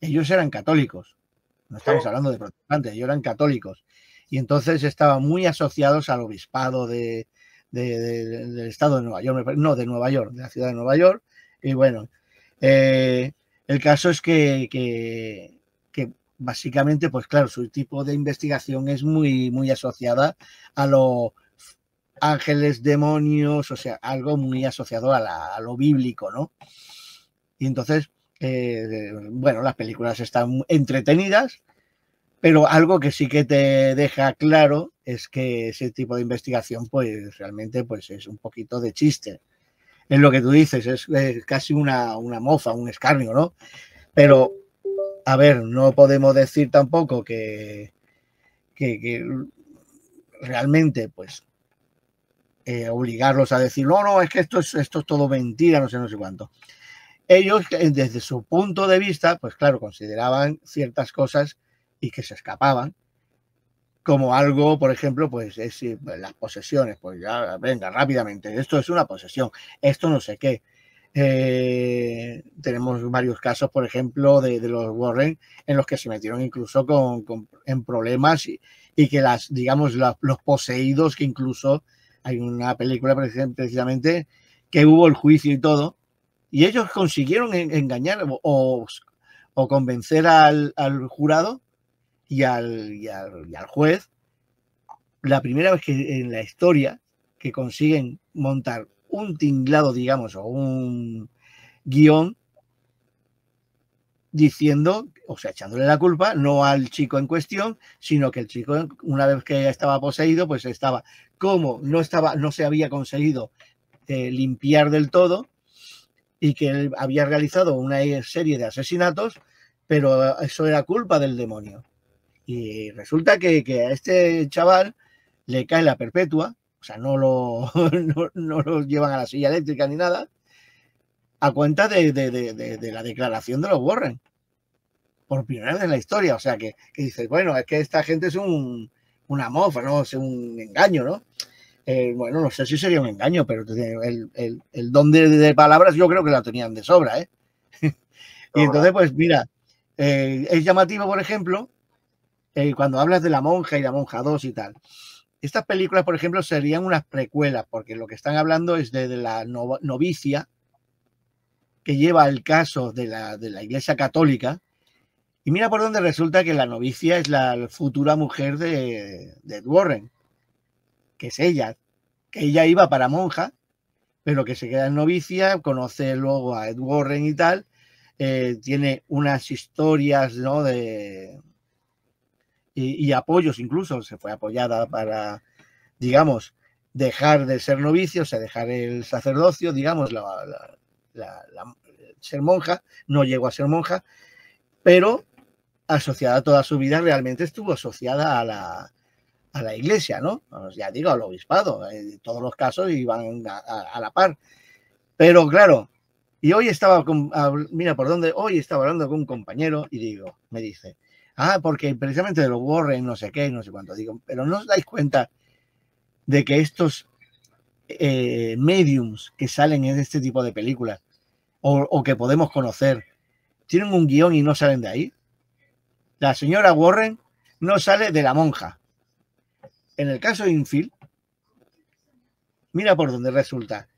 Ellos eran católicos, no estamos hablando de protestantes, ellos eran católicos. Y entonces estaban muy asociados al obispado del estado de Nueva York, no, de Nueva York, de la ciudad de Nueva York. Y bueno, el caso es que básicamente, pues claro, su tipo de investigación es muy asociada a los ángeles, demonios, o sea, algo muy asociado a lo bíblico, ¿no? Y entonces, bueno, las películas están entretenidas, pero algo que sí que te deja claro es que ese tipo de investigación, pues realmente pues es un poquito de chiste. Es lo que tú dices, es casi una mofa, un escarnio, ¿no? Pero, a ver, no podemos decir tampoco que realmente, pues, obligarlos a decir, no, es que esto es todo mentira, no sé cuánto. ellos, desde su punto de vista, pues claro, consideraban ciertas cosas y que se escapaban, como algo, por ejemplo, pues es las posesiones, pues ya, venga, rápidamente, esto es una posesión, esto no sé qué. Tenemos varios casos, por ejemplo, de los Warren en los que se metieron incluso en problemas y que digamos, los poseídos, que incluso hay una película precisamente que hubo el juicio y todo, y ellos consiguieron engañar o convencer al jurado y al juez, la primera vez que en la historia que consiguen montar un tinglado, digamos, o un guión diciendo, o sea, echándole la culpa no al chico en cuestión, sino que el chico, una vez que estaba poseído, pues estaba, como no se había conseguido limpiar del todo y que él había realizado una serie de asesinatos, pero eso era culpa del demonio. Y resulta que a este chaval le cae la perpetua, o sea, no lo llevan a la silla eléctrica ni nada, a cuenta de la declaración de los Warren, por primera vez en la historia. O sea, que dices, bueno, es que esta gente es una mofa, ¿no? Es un engaño, ¿no? Bueno, no sé si sería un engaño, pero el don de palabras yo creo que la tenían de sobra, ¿eh? Y entonces, pues mira, es llamativo, por ejemplo, cuando hablas de La Monja y La Monja 2 y tal. Estas películas, por ejemplo, serían unas precuelas, porque lo que están hablando es de la novicia que lleva el caso de la Iglesia Católica. Y mira por dónde resulta que la novicia es la futura mujer de Ed Warren, que es ella, que ella iba para monja, pero que se queda en novicia, conoce luego a Ed Warren y tal, tiene unas historias, ¿no? Y apoyos, incluso se fue apoyada para, digamos, dejar de ser novicio, o sea, dejar el sacerdocio, digamos, ser monja, no llegó a ser monja, pero asociada toda su vida realmente estuvo asociada a la iglesia, ¿no? Ya digo, al obispado, en todos los casos iban a la par. Pero claro, y hoy estaba, mira por dónde, hoy estaba hablando con un compañero y me dice, porque precisamente de los Warren, no sé qué, no sé cuánto, digo, pero no os dais cuenta de que estos mediums que salen en este tipo de películas o que podemos conocer tienen un guión y no salen de ahí. La señora Warren no sale de La Monja. En el caso de Enfield, mira por dónde resulta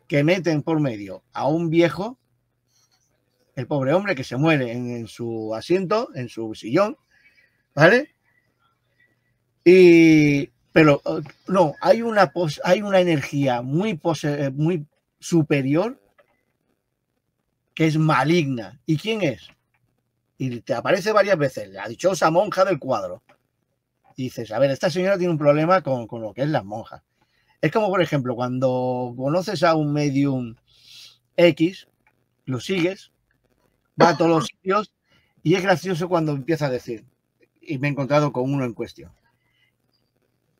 que meten por medio a un viejo, el pobre hombre que se muere en su asiento, en su sillón, ¿vale? Pero no, hay una energía muy superior que es maligna. ¿Y quién es? Y te aparece varias veces, la dichosa monja del cuadro. Y dices, a ver, esta señora tiene un problema con lo que es las monjas. Es como, por ejemplo, cuando conoces a un medium X, lo sigues, va a todos los sitios y es gracioso cuando empieza a decir, y me he encontrado con uno en cuestión,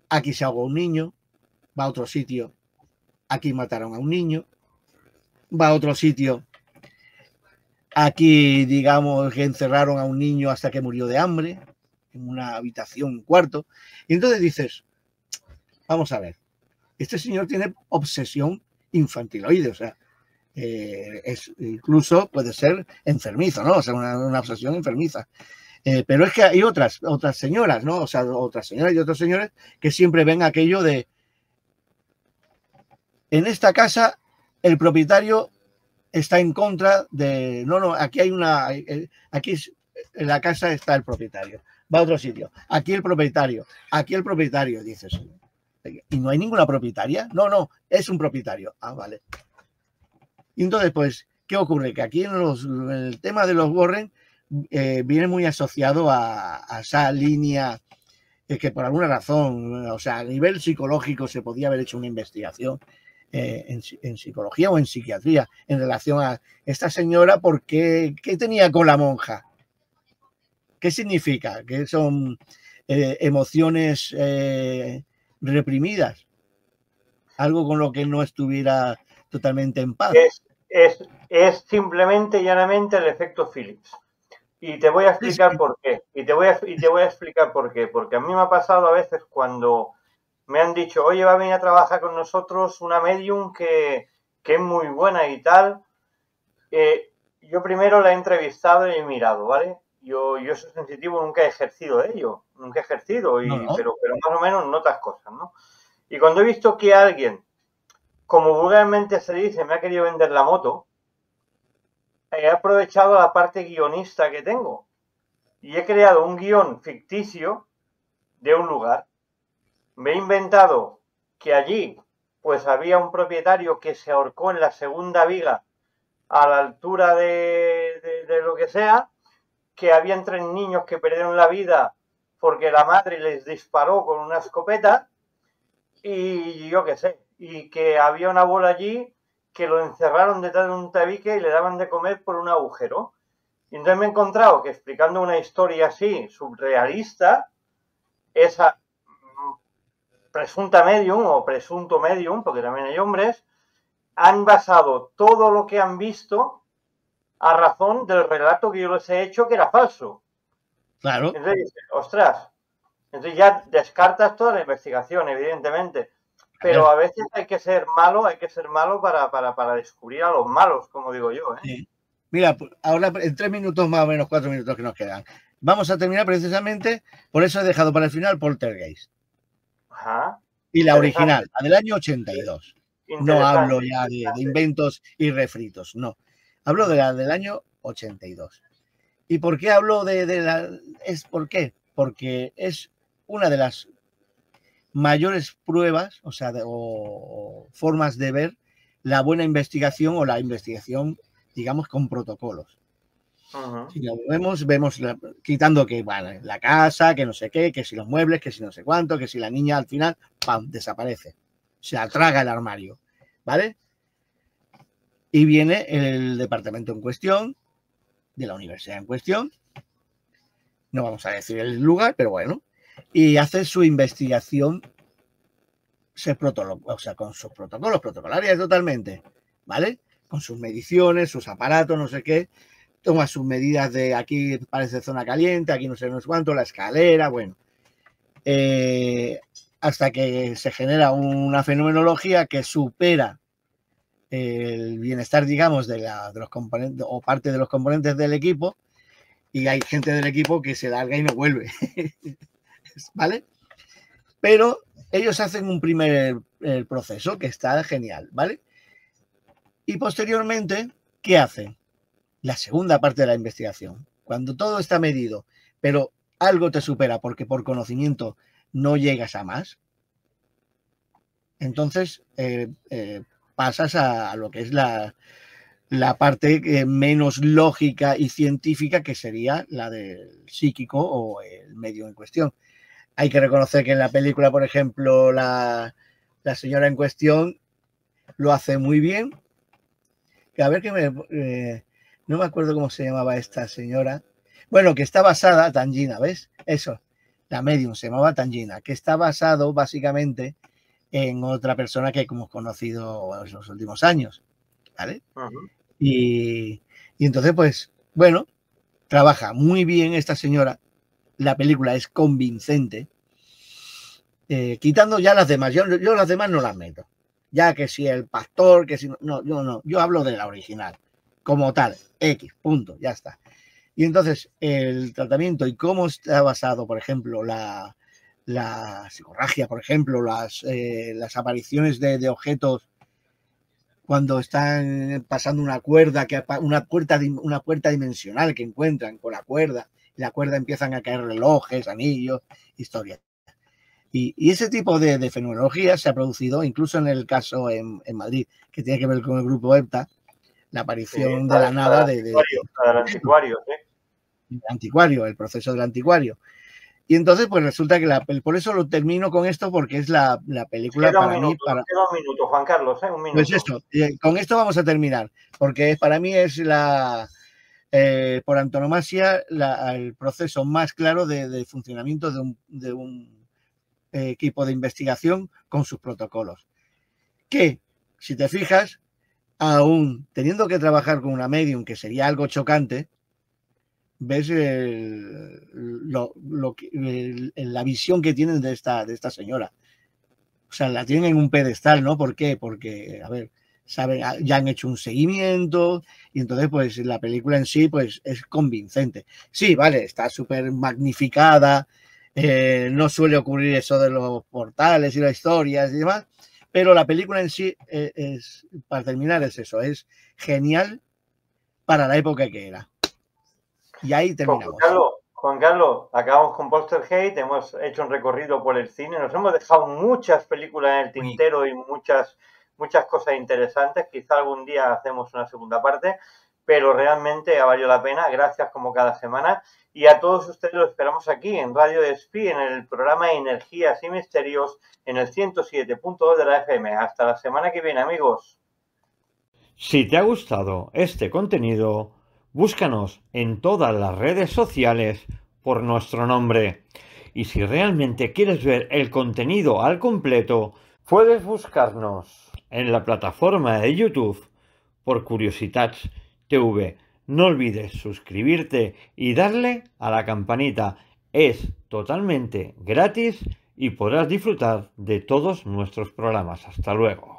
aquí se ahogó un niño, va a otro sitio, aquí mataron a un niño, va a otro sitio, aquí, digamos, que encerraron a un niño hasta que murió de hambre, en una habitación, un cuarto. Y entonces dices, vamos a ver, este señor tiene obsesión infantiloide, o sea, incluso puede ser enfermizo, ¿no? O sea, una obsesión enfermiza. Pero es que hay otras señoras, ¿no? O sea, otras señoras y otros señores que siempre ven aquello de, en esta casa el propietario está en contra de, no, aquí hay aquí en la casa está el propietario, va a otro sitio, aquí el propietario, dices, ¿y no hay ninguna propietaria? No, es un propietario. Vale. Y entonces, pues, ¿qué ocurre? Que aquí en el tema de los Warren viene muy asociado a esa línea que por alguna razón, o sea, a nivel psicológico se podía haber hecho una investigación en psicología o en psiquiatría en relación a esta señora, ¿qué tenía con la monja? ¿Qué significa? ¿Qué son emociones reprimidas? Algo con lo que no estuviera totalmente en paz. es simplemente y llanamente el efecto Phillips. Y te voy a explicar por qué. Y te voy a explicar por qué. Porque a mí me ha pasado a veces cuando me han dicho, oye, va a venir a trabajar con nosotros una medium que es muy buena y tal. Yo primero la he entrevistado y he mirado, ¿vale? Yo soy sensitivo, nunca he ejercido ello. Nunca he ejercido, pero más o menos notas cosas, ¿no? Y cuando he visto que alguien, como vulgarmente se dice, me ha querido vender la moto, he aprovechado la parte guionista que tengo y he creado un guión ficticio de un lugar. Me he inventado que allí pues había un propietario que se ahorcó en la segunda viga a la altura de lo que sea, que habían 3 niños que perdieron la vida porque la madre les disparó con una escopeta y yo qué sé, y que había una abuela allí que lo encerraron detrás de un tabique y le daban de comer por un agujero. Y entonces me he encontrado que explicando una historia así, surrealista, esa presunta medium o presunto medium, porque también hay hombres, han basado todo lo que han visto a razón del relato que yo les he hecho que era falso. Claro. Entonces, ostras, entonces ya descartas toda la investigación, evidentemente. Pero a veces hay que ser malo para descubrir a los malos, como digo yo. Sí. Mira, ahora en 3 minutos más o menos, 4 minutos que nos quedan. Vamos a terminar precisamente, por eso he dejado para el final Poltergeist. Ajá. Y la original, la del año 82. No hablo ya de inventos y refritos, no. Hablo de la del año 82. ¿Y por qué hablo de la...? ¿Por qué? Porque es una de las mayores pruebas, o formas de ver la buena investigación o la investigación, digamos, con protocolos. Si lo vemos quitando que, bueno, la casa, que no sé qué, que si los muebles, que si no sé cuánto, que si la niña al final, ¡pam!, desaparece. Se atraga el armario, ¿vale? Y viene el departamento en cuestión, de la universidad en cuestión, no vamos a decir el lugar, pero bueno, y hace su investigación, con sus protocolos, protocolarias totalmente, ¿vale? Con sus mediciones, sus aparatos, no sé qué, toma sus medidas de aquí parece zona caliente, aquí no sé cuánto, la escalera, bueno. Hasta que se genera una fenomenología que supera el bienestar, digamos, de los componentes o parte de los componentes del equipo, y hay gente del equipo que se larga y no vuelve, ¿vale? Pero ellos hacen un primer proceso que está genial, ¿vale? Y posteriormente, ¿qué hacen? La segunda parte de la investigación. Cuando todo está medido, pero algo te supera porque por conocimiento no llegas a más, entonces pasas a lo que es la parte menos lógica y científica, que sería la del psíquico o el medio en cuestión. Hay que reconocer que en la película, por ejemplo, la señora en cuestión lo hace muy bien. Que a ver que no me acuerdo cómo se llamaba esta señora. Bueno, que está basada, Tangina, ¿ves? Eso, la medium se llamaba Tangina, que está basado básicamente en otra persona que hemos conocido en los últimos años, ¿vale? Y entonces, pues, bueno, trabaja muy bien esta señora. La película es convincente, quitando ya las demás. Yo las demás no las meto. Ya que si el pastor, que si no, yo hablo de la original, como tal, X, punto, ya está. Y entonces, el tratamiento y cómo está basado, por ejemplo, la psicorragia, por ejemplo, las apariciones de objetos cuando están pasando una cuerda, una puerta dimensional que encuentran con la cuerda, y la cuerda empiezan a caer relojes, anillos, historias. Y ese tipo de fenomenología se ha producido incluso en el caso en Madrid, que tiene que ver con el grupo EPTA, la aparición de la nada del anticuario, el proceso del anticuario. Y entonces, pues resulta que por eso lo termino con esto, porque es la película para mí. Queda un minuto, Juan Carlos, un minuto. Pues esto, con esto vamos a terminar, porque para mí es por antonomasia el proceso más claro de funcionamiento de un equipo de investigación con sus protocolos. Que, si te fijas, aún teniendo que trabajar con una medium, que sería algo chocante, ves la visión que tienen de esta señora. O sea, la tienen en un pedestal, ¿no? ¿Por qué? Porque, a ver, saben, ya han hecho un seguimiento y entonces, pues, la película en sí, pues, es convincente. Sí, vale, está súper magnificada, no suele ocurrir eso de los portales y las historias y demás, pero la película en sí, para terminar, es eso, es genial para la época que era. Y ahí terminamos. Juan Carlos, acabamos con Poltergeist, hemos hecho un recorrido por el cine, nos hemos dejado muchas películas en el tintero y muchas cosas interesantes. Quizá algún día hacemos una segunda parte, pero realmente ha valido la pena. Gracias como cada semana. Y a todos ustedes los esperamos aquí en Radio Despí, en el programa Energías y Misterios, en el 107.2 de la FM. Hasta la semana que viene, amigos. Si te ha gustado este contenido, búscanos en todas las redes sociales por nuestro nombre. Y si realmente quieres ver el contenido al completo, puedes buscarnos en la plataforma de YouTube por Curiositats TV. No olvides suscribirte y darle a la campanita. Es totalmente gratis y podrás disfrutar de todos nuestros programas. Hasta luego.